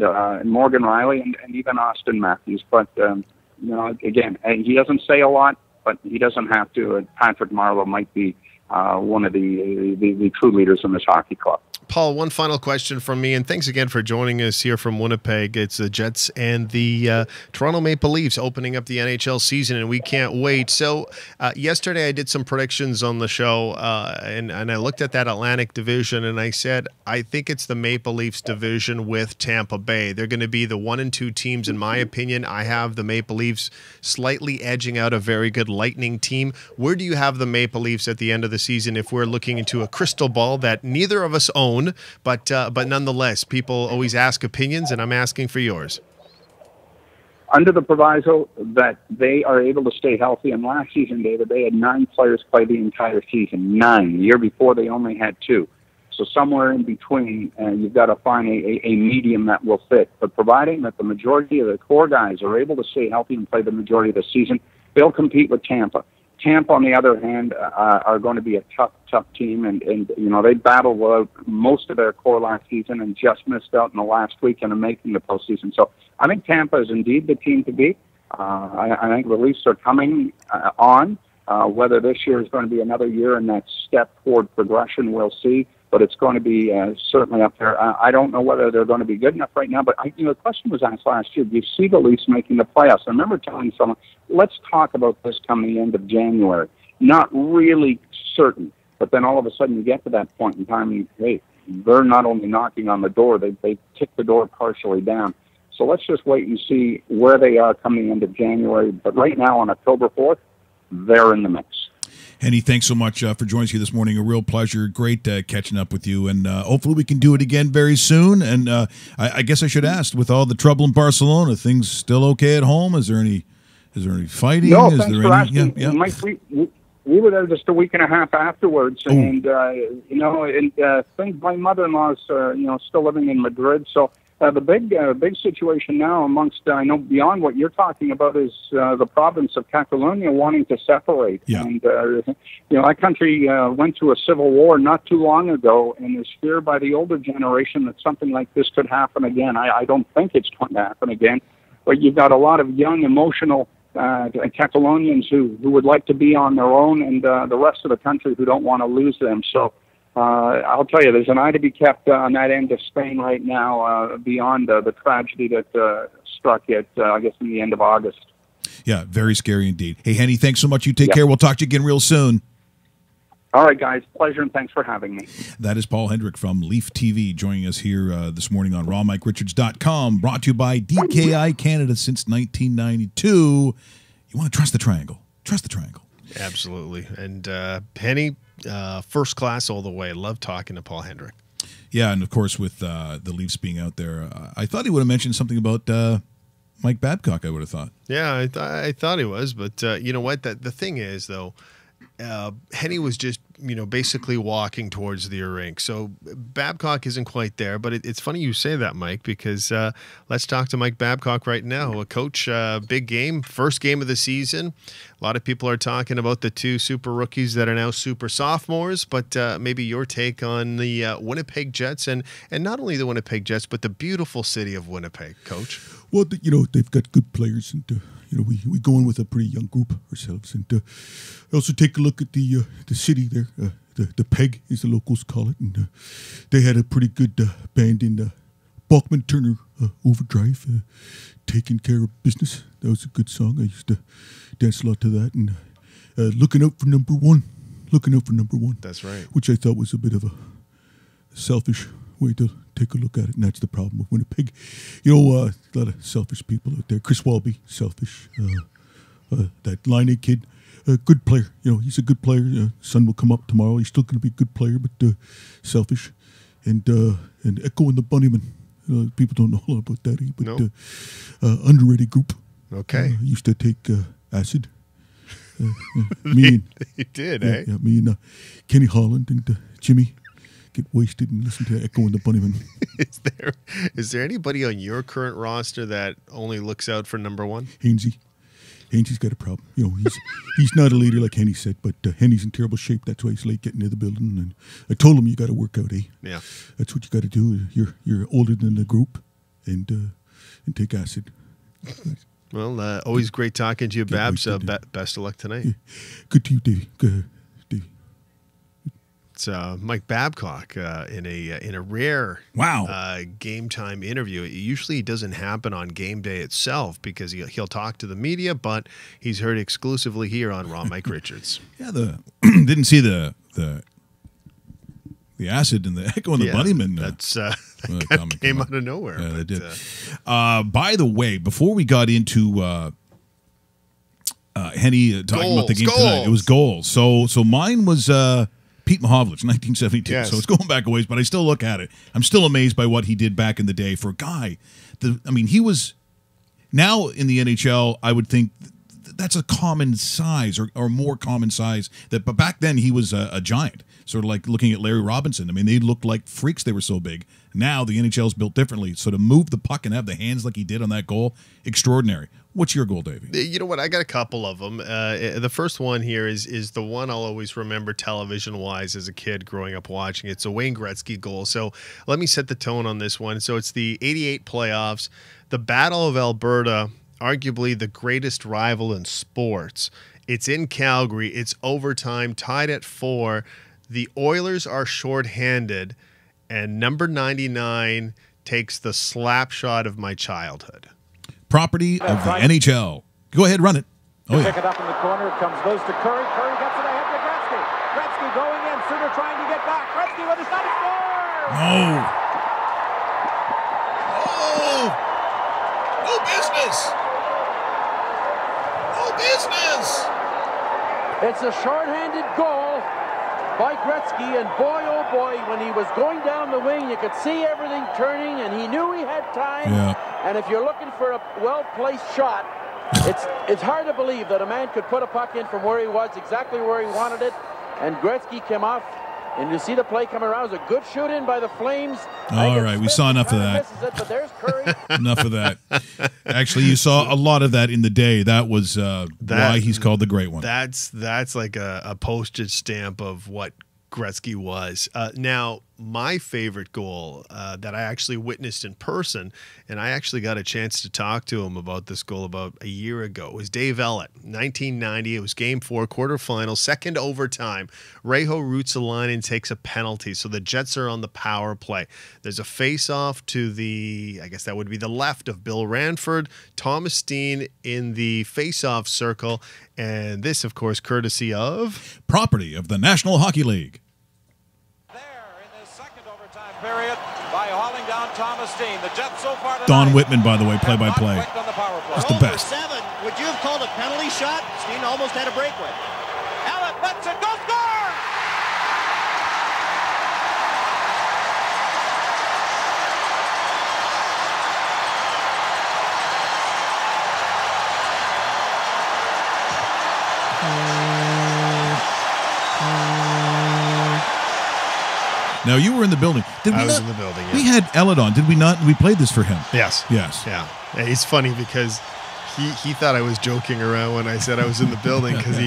I: Morgan Riley, and even Austin Matthews. But again, he doesn't say a lot, but he doesn't have to. Patrick Marleau might be one of the true leaders in this hockey club.
B: Paul, one final question from me, and thanks again for joining us here from Winnipeg. It's the Jets and the Toronto Maple Leafs opening up the NHL season, and we can't wait. So yesterday I did some predictions on the show, and I looked at that Atlantic division, and I said, I think it's the Maple Leafs division with Tampa Bay. They're going to be the 1 and 2 teams, in my opinion. I have the Maple Leafs slightly edging out a very good Lightning team. Where do you have the Maple Leafs at the end of the season if we're looking into a crystal ball that neither of us own? But nonetheless, people always ask opinions, and I'm asking for yours.
I: Under the proviso that they are able to stay healthy, and last season, David, they had 9 players play the entire season. 9. The year before, they only had 2. So somewhere in between, you've got to find a medium that will fit. But providing that the majority of the core guys are able to stay healthy and play the majority of the season, they'll compete with Tampa. Tampa, on the other hand, are going to be a tough team, and they battled most of their core last season and just missed out in the last weekend of making the postseason. So I think Tampa is indeed the team to beat. I think the Leafs are coming on. Whether this year is going to be another year in that step toward progression, we'll see. But it's going to be certainly up there. I don't know whether they're going to be good enough right now, but the question was asked last year, do you see the Leafs making the playoffs? I remember telling someone, let's talk about this come the end of January. Not really certain, but then all of a sudden you get to that point in time, and hey, they're not only knocking on the door, they kick the door partially down. So let's just wait and see where they are coming the end of January. But right now on October 4th, they're in the mix.
A: Henny, thanks so much for joining us here this morning. A real pleasure. Great catching up with you. And hopefully we can do it again very soon. And I guess I should ask, with all the trouble in Barcelona, things still okay at home? Is there any fighting?
I: No,
A: is
I: thanks
A: there
I: for
A: any?
I: asking.
A: Yeah.
I: Mike, we were there just a week and a half afterwards. And, my mother-in-law's, still living in Madrid. So the big situation now amongst, I know beyond what you're talking about, is the province of Catalonia wanting to separate.
A: Yeah.
I: And, that country went through a civil war not too long ago, and there's fear by the older generation that something like this could happen again. I don't think it's going to happen again, but you've got a lot of young, emotional Catalonians who would like to be on their own, and the rest of the country who don't want to lose them. So I'll tell you, there's an eye to be kept on that end of Spain right now, beyond the tragedy that struck it, I guess, in the end of August.
A: Yeah, very scary indeed. Hey, Henny, thanks so much. You take care. We'll talk to you again real soon.
I: All right, guys. Pleasure, and thanks for having me.
A: That is Paul Hendrick from Leaf TV joining us here this morning on RawMikeRichards.com, brought to you by DKI Canada since 1992. You want to trust the triangle. Trust the triangle.
B: Absolutely. And Henny, first class all the way. Love talking to Paul Hendrick.
A: Yeah, and of course with the Leafs being out there, I thought he would have mentioned something about Mike Babcock, I would have thought.
B: Yeah, I thought he was, but you know what? The thing is, though, Henny was just, basically walking towards the rink. So Babcock isn't quite there, but it's funny you say that, Mike, because let's talk to Mike Babcock right now. A coach, big game, first game of the season. A lot of people are talking about the two super rookies that are now super sophomores, but maybe your take on the Winnipeg Jets and not only the Winnipeg Jets, but the beautiful city of Winnipeg, Coach.
J: Well, they've got good players, and we go in with a pretty young group ourselves, and also take a look at the city there. The Peg, as the locals call it, and they had a pretty good band in Bachman Turner Overdrive, taking care of business. That was a good song. I used to dance a lot to that, and looking out for number one.
B: That's right.
J: Which I thought was a bit of a selfish way to take a look at it, and that's the problem with Winnipeg. A lot of selfish people out there. Chris Walby, selfish. That Line A kid, good player. He's a good player. Sun will come up tomorrow. He's still going to be a good player, but selfish. And Echo and the Bunnymen. People don't know a lot about that, but
B: no.
J: Underrated group.
B: Okay.
J: Used to take acid.
B: They did, eh?
J: Yeah, me and Kenny Holland and Jimmy get wasted and listen to Echo and the Bunnymen.
B: Is there anybody on your current roster that only looks out for number one?
J: Hainsey's got a problem. He's not a leader like Henny said, but Henny's in terrible shape. That's why he's late getting to the building. And I told him, you got to work out, eh?
B: Yeah.
J: That's what you got to do. You're older than the group, and take acid.
B: Well, always great talking to you, Babs. Best of luck tonight.
J: Yeah. Good to you, Davey. Good, Davey.
B: It's Mike Babcock in a rare game time interview. Usually it doesn't happen on game day itself because he'll talk to the media, but he's heard exclusively here on Raw Mike Richards.
A: Yeah, didn't see the acid and the Echo and the Bunnymen.
B: That came out of nowhere.
A: Yeah, they did. By the way, before we got into Henny talking about the game tonight, it was goals. So mine was Pete Mahovlich, 1972.
B: Yes.
A: So it's going back a ways, but I still look at it. I'm still amazed by what he did back in the day for a guy. He was now in the NHL. I would think that's a common size or more common size. But back then he was a giant. Sort of like looking at Larry Robinson. They looked like freaks. They were so big. Now the NHL's built differently. So to move the puck and have the hands like he did on that goal, extraordinary. What's your goal, Davey?
B: You know what? I got a couple of them. The first one here is the one I'll always remember television-wise as a kid growing up watching. It's a Wayne Gretzky goal. So let me set the tone on this one. So it's the 88 playoffs, the Battle of Alberta, arguably the greatest rival in sports. It's in Calgary. It's overtime, tied at 4. The Oilers are shorthanded, and number 99 takes the slap shot of my childhood.
A: Property of the NHL. Go ahead, run it.
H: Oh, yeah. Pick it up in the corner. It comes loose to Curry. Curry gets it ahead to Gretzky. Gretzky going in. Suter trying to get back. Gretzky with a shot. He scores!
A: No. Oh! No business! No business!
H: It's a shorthanded goal by Gretzky, and boy, oh boy, when he was going down the wing, you could see everything turning, and he knew he had time.
A: Yeah.
H: And if you're looking for a well-placed shot, it's hard to believe that a man could put a puck in from where he was, exactly where he wanted it, and Gretzky came off, and you see the play coming around. It was a good shoot-in by the Flames.
A: All right, we saw enough of that.
H: But there's Curry.
A: Enough of that. Actually, you saw a lot of that in the day. That was why he's called the Great One.
B: That's like a postage stamp of what Gretzky was. Now, my favorite goal that I actually witnessed in person, and I actually got a chance to talk to him about this goal about a year ago. It was Dave Ellett, 1990. It was Game 4, quarterfinal, second overtime. Reijo roots the line and takes a penalty, so the Jets are on the power play. There's a face-off to the, I guess that would be the left of Bill Ranford, Thomas Steen in the face-off circle, and this, of course, courtesy of...
A: Property of the National Hockey League.
K: Period by hauling down Thomas Steen. The Jets so far tonight.
A: Don Whitman, by the way, play-by-play. That's the best.
L: 7. Would you have called a penalty shot? Steen almost had a breakaway.
K: Allen lets it go, score!
A: Now, you were in the building.
B: I was in the building, yeah.
A: We had Ellett on, did we not? We played this for him.
B: Yes.
A: Yes.
B: Yeah. It's funny because he thought I was joking around when I said I was in the building because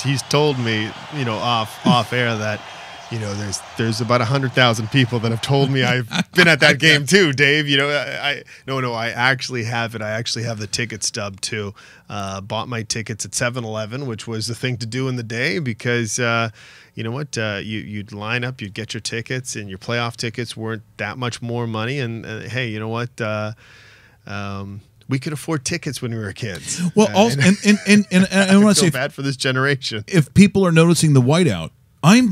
B: he's told me, off air that, there's about 100,000 people that have told me I've been at that game too, Dave. I actually have it. I actually have the ticket stub too. Bought my tickets at 7-Eleven, which was the thing to do in the day because you know what? You'd line up, you'd get your tickets, and your playoff tickets weren't that much more money. And hey, you know what? We could afford tickets when we were kids.
A: Well, also, and I want to say,
B: bad for this generation.
A: If people are noticing the whiteout, I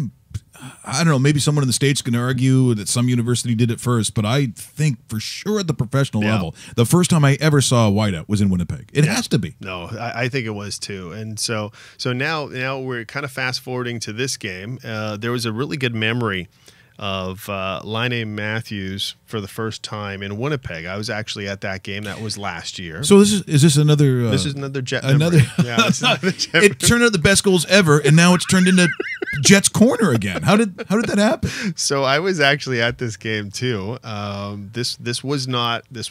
A: don't know, maybe someone in the States can argue that some university did it first, but I think for sure at the professional level, the first time I ever saw a whiteout was in Winnipeg. It has to be.
B: No, I think it was too. And so now we're kind of fast forwarding to this game. There was a really good memory of Laine Matthews for the first time in Winnipeg. I was actually at that game. That was last year.
A: So is this another?
B: This is another Jet.
A: Another.
B: This is another Jet
A: it turned out the best goals ever, and now it's turned into Jets corner again. How did that happen?
B: So I was actually at this game too. This was not the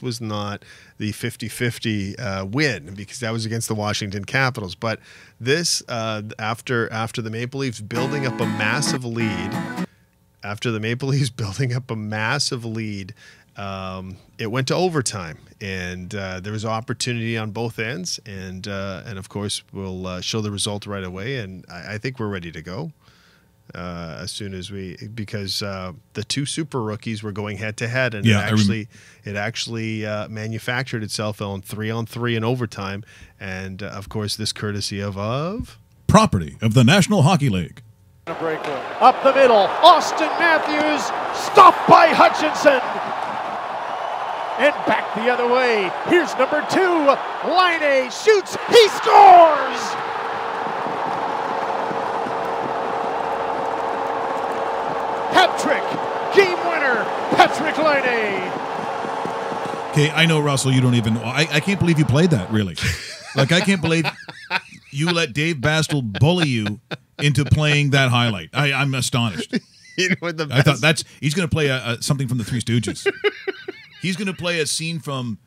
B: 50-50 win because that was against the Washington Capitals. But this after the Maple Leafs building up a massive lead. After the Maple Leafs building up a massive lead, it went to overtime, and there was opportunity on both ends, and of course we'll show the result right away. And I think we're ready to go as soon as because the two super rookies were going head to head, and it actually manufactured itself on 3-on-3 in overtime, and of course this courtesy of
A: Property of the National Hockey League.
F: Up the middle, Austin Matthews, stopped by Hutchinson. And back the other way, here's number 2, Laine shoots, he scores! Hat trick, game winner, Patrick Laine.
A: Okay, I know, Russell, you don't even, I can't believe you played that, really. Like, I can't believe you let Dave Bastel bully you into playing that highlight. I'm astonished.
B: You know what
A: I thought he's going to play something from the Three Stooges. He's going to play a scene from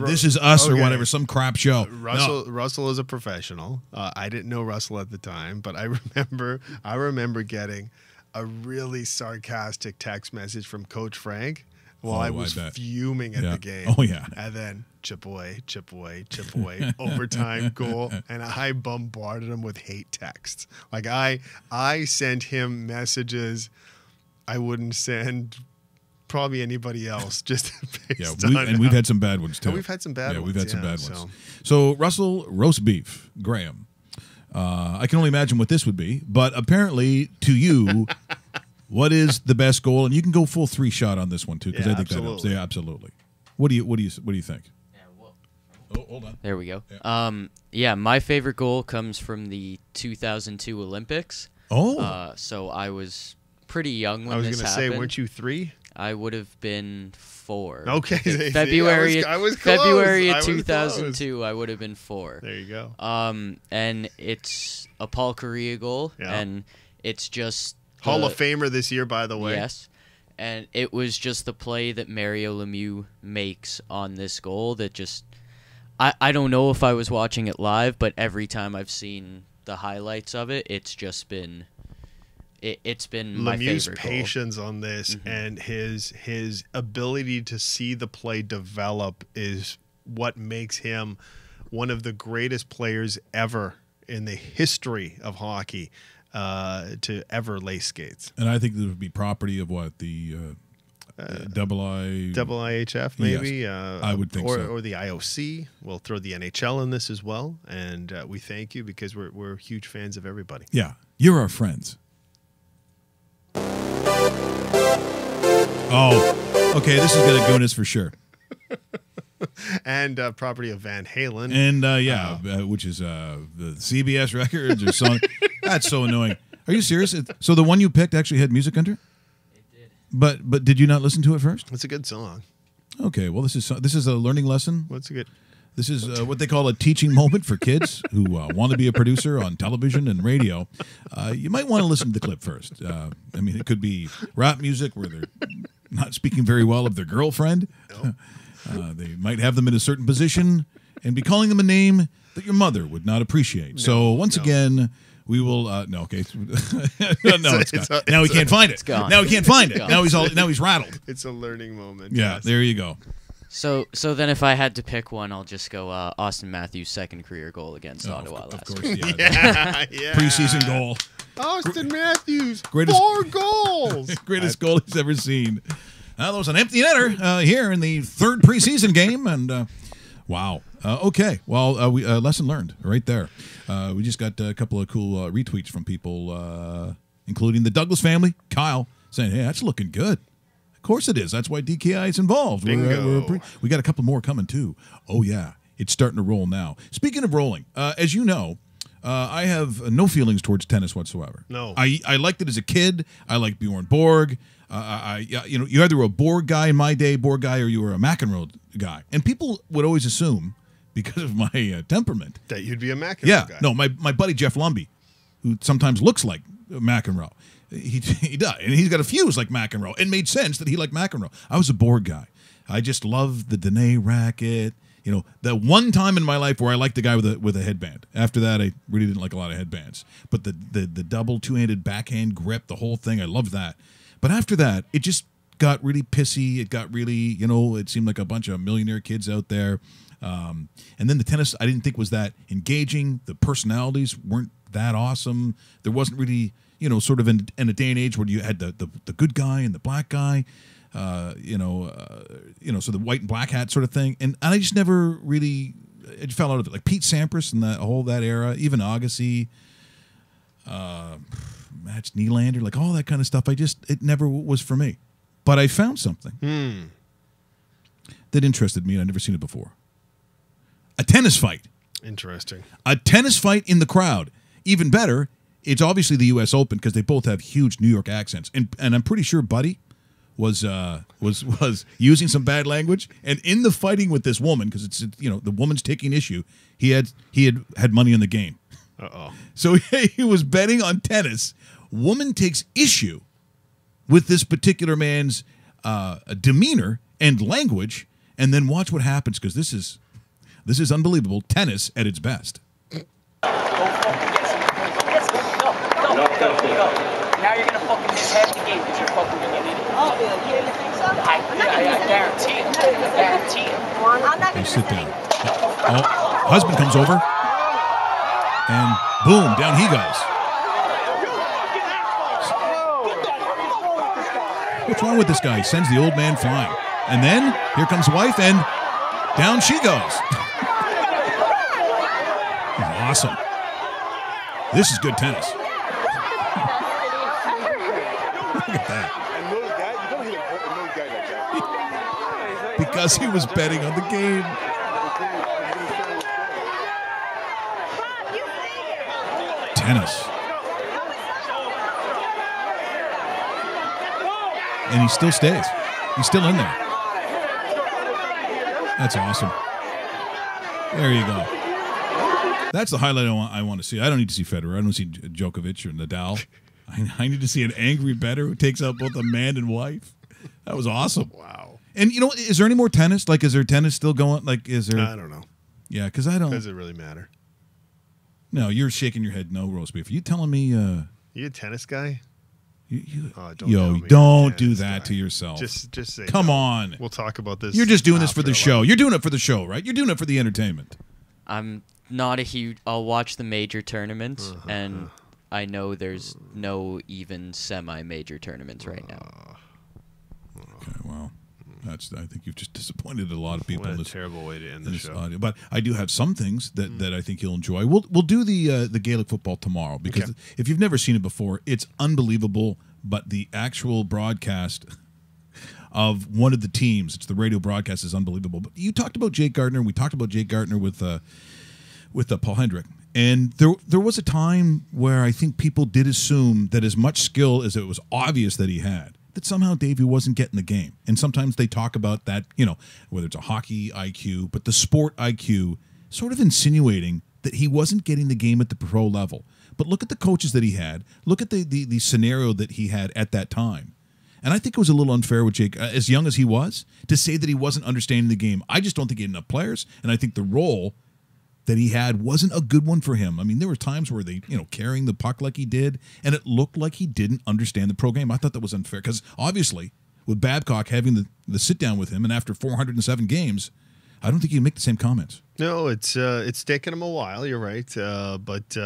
A: This Is Us or whatever, some crap show.
B: Russell is a professional. I didn't know Russell at the time, but I remember getting a really sarcastic text message from Coach Frank while I was fuming at the game.
A: Oh, yeah.
B: And then chip away, overtime goal, and I bombarded him with hate texts. Like I sent him messages I wouldn't send probably anybody else. Just based on
A: we've had some bad ones too.
B: We've had some bad ones.
A: We've had some bad ones. So Russell, roast beef, Graham. I can only imagine what this would be, but apparently to you, what is the best goal? And you can go full 3-shot on this one too, because I think that helps. Yeah, absolutely. What do you think? Oh, hold on.
M: There we go. Yeah. My favorite goal comes from the 2002 Olympics.
A: Oh.
M: So I was pretty young when this happened.
B: I was going to say, weren't you 3?
M: I would have been 4.
B: Okay.
M: February of
B: 2002,
M: I would have been 4.
B: There you go.
M: And it's a Paul Correa goal, and it's just
B: Hall of Famer this year, by the way.
M: Yes. And it was just the play that Mario Lemieux makes on this goal that just I don't know if I was watching it live, but every time I've seen the highlights of it, it's it's been my favorite goal.
B: Patience on this and his ability to see the play develop is what makes him one of the greatest players ever in the history of hockey to ever lay skates.
A: And I think this would be property of what, the
B: IIHF maybe?
A: Yes, I would think so.
B: Or the IOC. We'll throw the NHL in this as well. And we thank you because we're huge fans of everybody.
A: Yeah, you're our friends. Oh, okay, this is going to goon us for sure.
B: And property of Van Halen.
A: And, which is the CBS Records or Sony. That's so annoying. Are you serious? So the one you picked actually had music under?
M: It did.
A: But did you not listen to it first?
B: It's a good song.
A: Okay, well, this is a learning lesson.
B: What's good?
A: This is what they call a teaching moment for kids who want to be a producer on television and radio. You might want to listen to the clip first. I mean, it could be rap music where they're not speaking very well of their girlfriend. Nope. They might have them in a certain position and be calling them a name that your mother would not appreciate. So once again, we will no. Okay, it's gone. Now we can't find it. Now we can't find it. Now he's rattled.
B: It's a learning moment.
A: Yeah, yes. There you go.
M: So then, if I had to pick one, I'll just go Austin Matthews' second career goal against Ottawa last week.
A: Yeah. Preseason goal.
B: Austin Matthews,
A: greatest,
B: 4 goals.
A: Greatest goal he's ever seen. That was an empty netter here in the third preseason game, and wow. Okay, well, we lesson learned right there. We just got a couple of cool retweets from people, including the Douglas family, Kyle, saying, "Hey, that's looking good." Of course it is. That's why DKI is involved.
B: Bingo.
A: We got a couple more coming too. Oh yeah, it's starting to roll now. Speaking of rolling, as you know, I have no feelings towards tennis whatsoever.
B: No,
A: I liked it as a kid. I liked Bjorn Borg. You either were a Borg guy in my day, Borg guy, or you were a McEnroe guy. And people would always assume, because of my temperament,
B: that you'd be a McEnroe guy.
A: No, my buddy Jeff Lumby, who sometimes looks like McEnroe, he does, and he's got a fuse like McEnroe. It made sense that he liked McEnroe. I was a Borg guy. I just loved the Dene racket. You know, the one time in my life where I liked the guy with a headband. After that, I really didn't like a lot of headbands. But the double two-handed backhand grip, the whole thing, I loved that. But after that, it just got really pissy. It got really, it seemed like a bunch of millionaire kids out there. And then the tennis, I didn't think was that engaging. The personalities weren't that awesome. There wasn't really, sort of in a day and age where you had the good guy and the black guy, so the white and black hat sort of thing. And I just never really, it fell out of it. Like Pete Sampras and that era, even Agassi, Match Nylander, like all that kind of stuff. It never was for me. But I found something that interested me, and I'd never seen it before. A tennis fight.
B: Interesting.
A: A tennis fight in the crowd. Even better, it's obviously the U.S. Open because they both have huge New York accents. And I'm pretty sure Buddy was using some bad language. And in the fighting with this woman, because it's the woman's taking issue, he had money in the game.
B: Uh-oh.
A: So he was betting on tennis. Woman takes issue with this particular man's demeanor and language, and then watch what happens, because this is unbelievable tennis at its best.
H: Go. Now you're gonna fucking miss half the game because you're fucking gonna get it. Oh, yeah, you think so? I guarantee it. I guarantee it. I'm not gonna
A: sit down. Husband comes over, and boom, down he goes. What's wrong with this guy? He sends the old man flying. And then, here comes wife, and down she goes. Awesome. This is good tennis. Look at that. Because he was betting on the game. Tennis. And he still stays. He's still in there. That's awesome. There you go. That's the highlight I want to see. I don't need to see Federer. I don't see Djokovic or Nadal. I need to see an angry bettor who takes out both a man and wife. That was awesome.
B: Wow.
A: And is there any more tennis? Like, is there tennis still going? Like, is there?
B: I don't know.
A: Yeah, because I don't.
B: Does it really matter?
A: No, you're shaking your head. No, roast beef. Are you telling me?
B: You a tennis guy?
A: Don't do that to yourself.
B: Just say
A: Come
B: no.
A: on.
B: We'll talk about this.
A: You're just doing this for the show. You're doing it for the show, right? You're doing it for the entertainment.
M: I'm not a huge... I'll watch the major tournaments, and I know there's no even semi-major tournaments right now.
A: Okay, well, I think you've just disappointed a lot of people.
B: What a terrible way to end the show.
A: Audio. But I do have some things that I think you'll enjoy. We'll do the Gaelic football tomorrow, because if you've never seen it before, it's unbelievable. But the actual broadcast of one of the teams, it's the radio broadcast, is unbelievable. But you talked about Jake Gardner. We talked about Jake Gardner with Paul Hendrick. And there was a time where I think people did assume that as much skill as it was obvious that he had, that somehow Davey wasn't getting the game. And sometimes they talk about that, whether it's a hockey IQ, but the sport IQ, sort of insinuating that he wasn't getting the game at the pro level. But look at the coaches that he had. Look at the scenario that he had at that time. And I think it was a little unfair with Jake, as young as he was, to say that he wasn't understanding the game. I just don't think he had enough players, and I think the role that he had wasn't a good one for him. I mean, there were times where they, carrying the puck like he did, and it looked like he didn't understand the pro game. I thought that was unfair, because obviously, with Babcock having the sit-down with him, and after 407 games, I don't think he can make the same comments.
B: No, it's taken him a while. You're right, but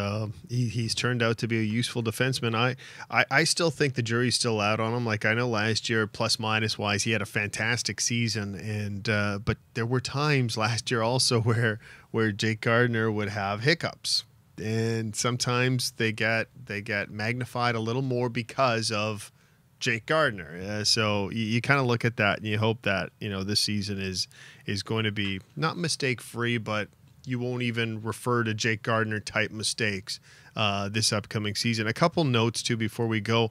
B: he's turned out to be a useful defenseman. I still think the jury's still out on him. Like, I know last year, plus minus wise, he had a fantastic season, and but there were times last year also where Jake Gardner would have hiccups, and sometimes they get magnified a little more because of Jake Gardner. So you kind of look at that and you hope that this season is going to be not mistake free, but you won't even refer to Jake Gardner type mistakes this upcoming season. A couple notes too before we go.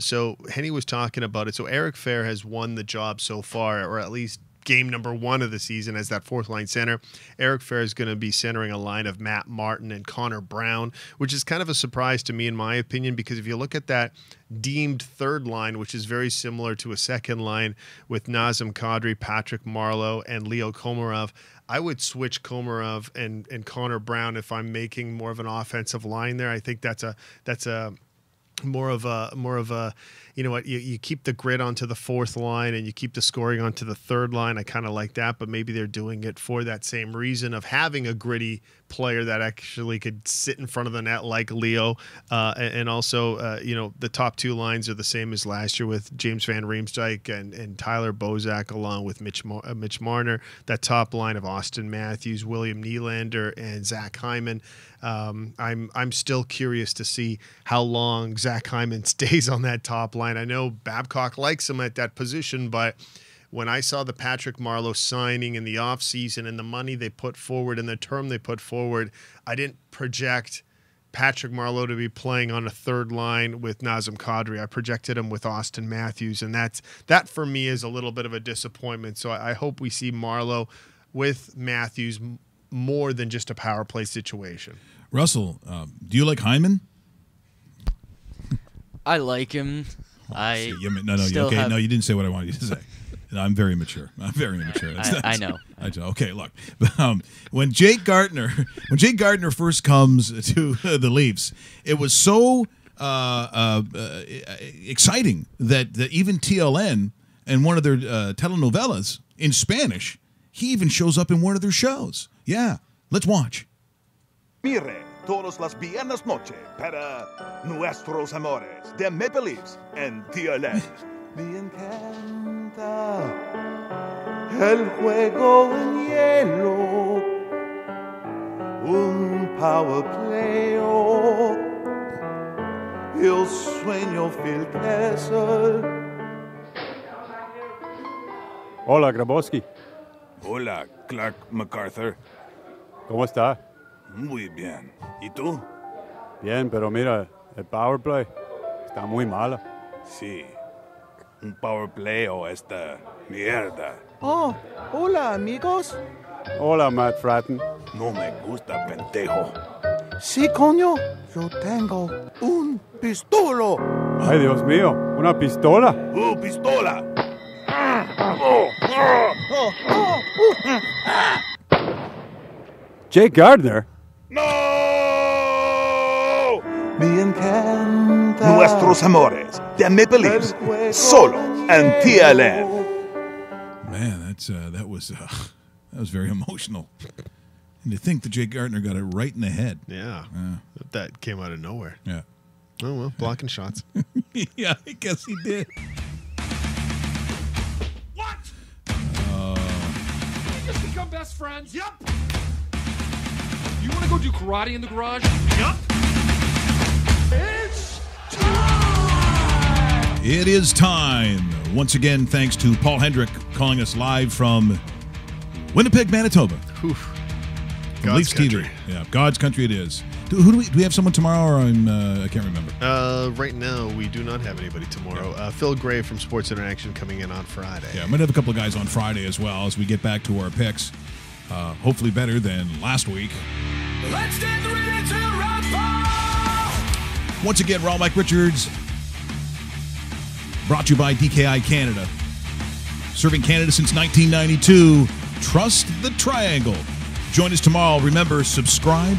B: So Henny was talking about it. So Eric Fair has won the job so far, or at least game number 1 of the season as that fourth line center. Eric Fair is going to be centering a line of Matt Martin and Connor Brown, which is kind of a surprise to me in my opinion, because if you look at that deemed third line, which is very similar to a second line with Nazem Kadri, Patrick Marleau, and Leo Komarov, I would switch Komarov and Connor Brown if I'm making more of an offensive line there. I think that's a more of a you keep the grit onto the fourth line and you keep the scoring onto the third line. I kind of like that, but maybe they're doing it for that same reason of having a gritty player that actually could sit in front of the net like Leo, and also the top 2 lines are the same as last year with James Van Riemsdyk and Tyler Bozak along with Mitch Marner. That top line of Austin Matthews, William Nylander, and Zach Hyman. I'm still curious to see how long Zach Hyman stays on that top line. I know Babcock likes him at that position, but when I saw the Patrick Marleau signing in the offseason and the money they put forward and the term they put forward, I didn't project Patrick Marleau to be playing on a third line with Nazem Kadri. I projected him with Austin Matthews, and that for me is a little bit of a disappointment. So I hope we see Marleau with Matthews more than just a power play situation.
A: Russell, do you like Hyman?
M: I like him.
A: No, you didn't say what I wanted you to say. I'm very mature.
M: I know.
A: Okay, look. When Jake Gardner first comes to the Leafs, it was so exciting that even TLN and one of their telenovelas in Spanish, he even shows up in one of their shows. Yeah, let's watch.
N: Mire, todos las viernes noche para nuestros amores de Maple Leafs and TLN. Me encanta el juego en hielo, un power play, el sueño Phil Kessel.
O: Hola, Grabowski.
N: Hola, Clark MacArthur.
O: ¿Cómo está?
N: Muy bien. ¿Y tú?
O: Bien, pero mira, el power play está muy malo.
N: Sí. Un power play o esta mierda.
P: Oh, hola, amigos.
O: Hola, Matt Fratton.
N: No me gusta, pendejo.
P: Sí, coño. Yo tengo un pistolo.
O: Ay, Dios mío, ¿una pistola?
N: Pistola.
O: Jake Gardner?
N: No!
P: Me encanta.
N: Nuestros amores, the Maple Leafs, solo en TLN.
A: Man, that was very emotional. And to think that Jake Gardner got it right in the head.
B: Yeah. That came out of nowhere.
A: Yeah.
B: Oh, well, blocking shots.
A: Yeah, I guess he did.
G: What? Did we just become best friends? Yep. You want to go do karate in the garage? Yep. It's time!
A: It is time. Once again, thanks to Paul Hendrick calling us live from Winnipeg, Manitoba.
B: God's country.
A: TV. Yeah, God's country it is. Do we have someone tomorrow, or I can't remember?
B: Right now, we do not have anybody tomorrow. Yeah. Phil Gray from Sports Interaction coming in on Friday.
A: Yeah, I'm going to have a couple of guys on Friday as well as we get back to our picks. Hopefully better than last week.
Q: Let's get ready to rumble!
A: Once again, Raw Mike Richards, brought to you by DKI Canada. Serving Canada since 1992. Trust the Triangle. Join us tomorrow. Remember, subscribe.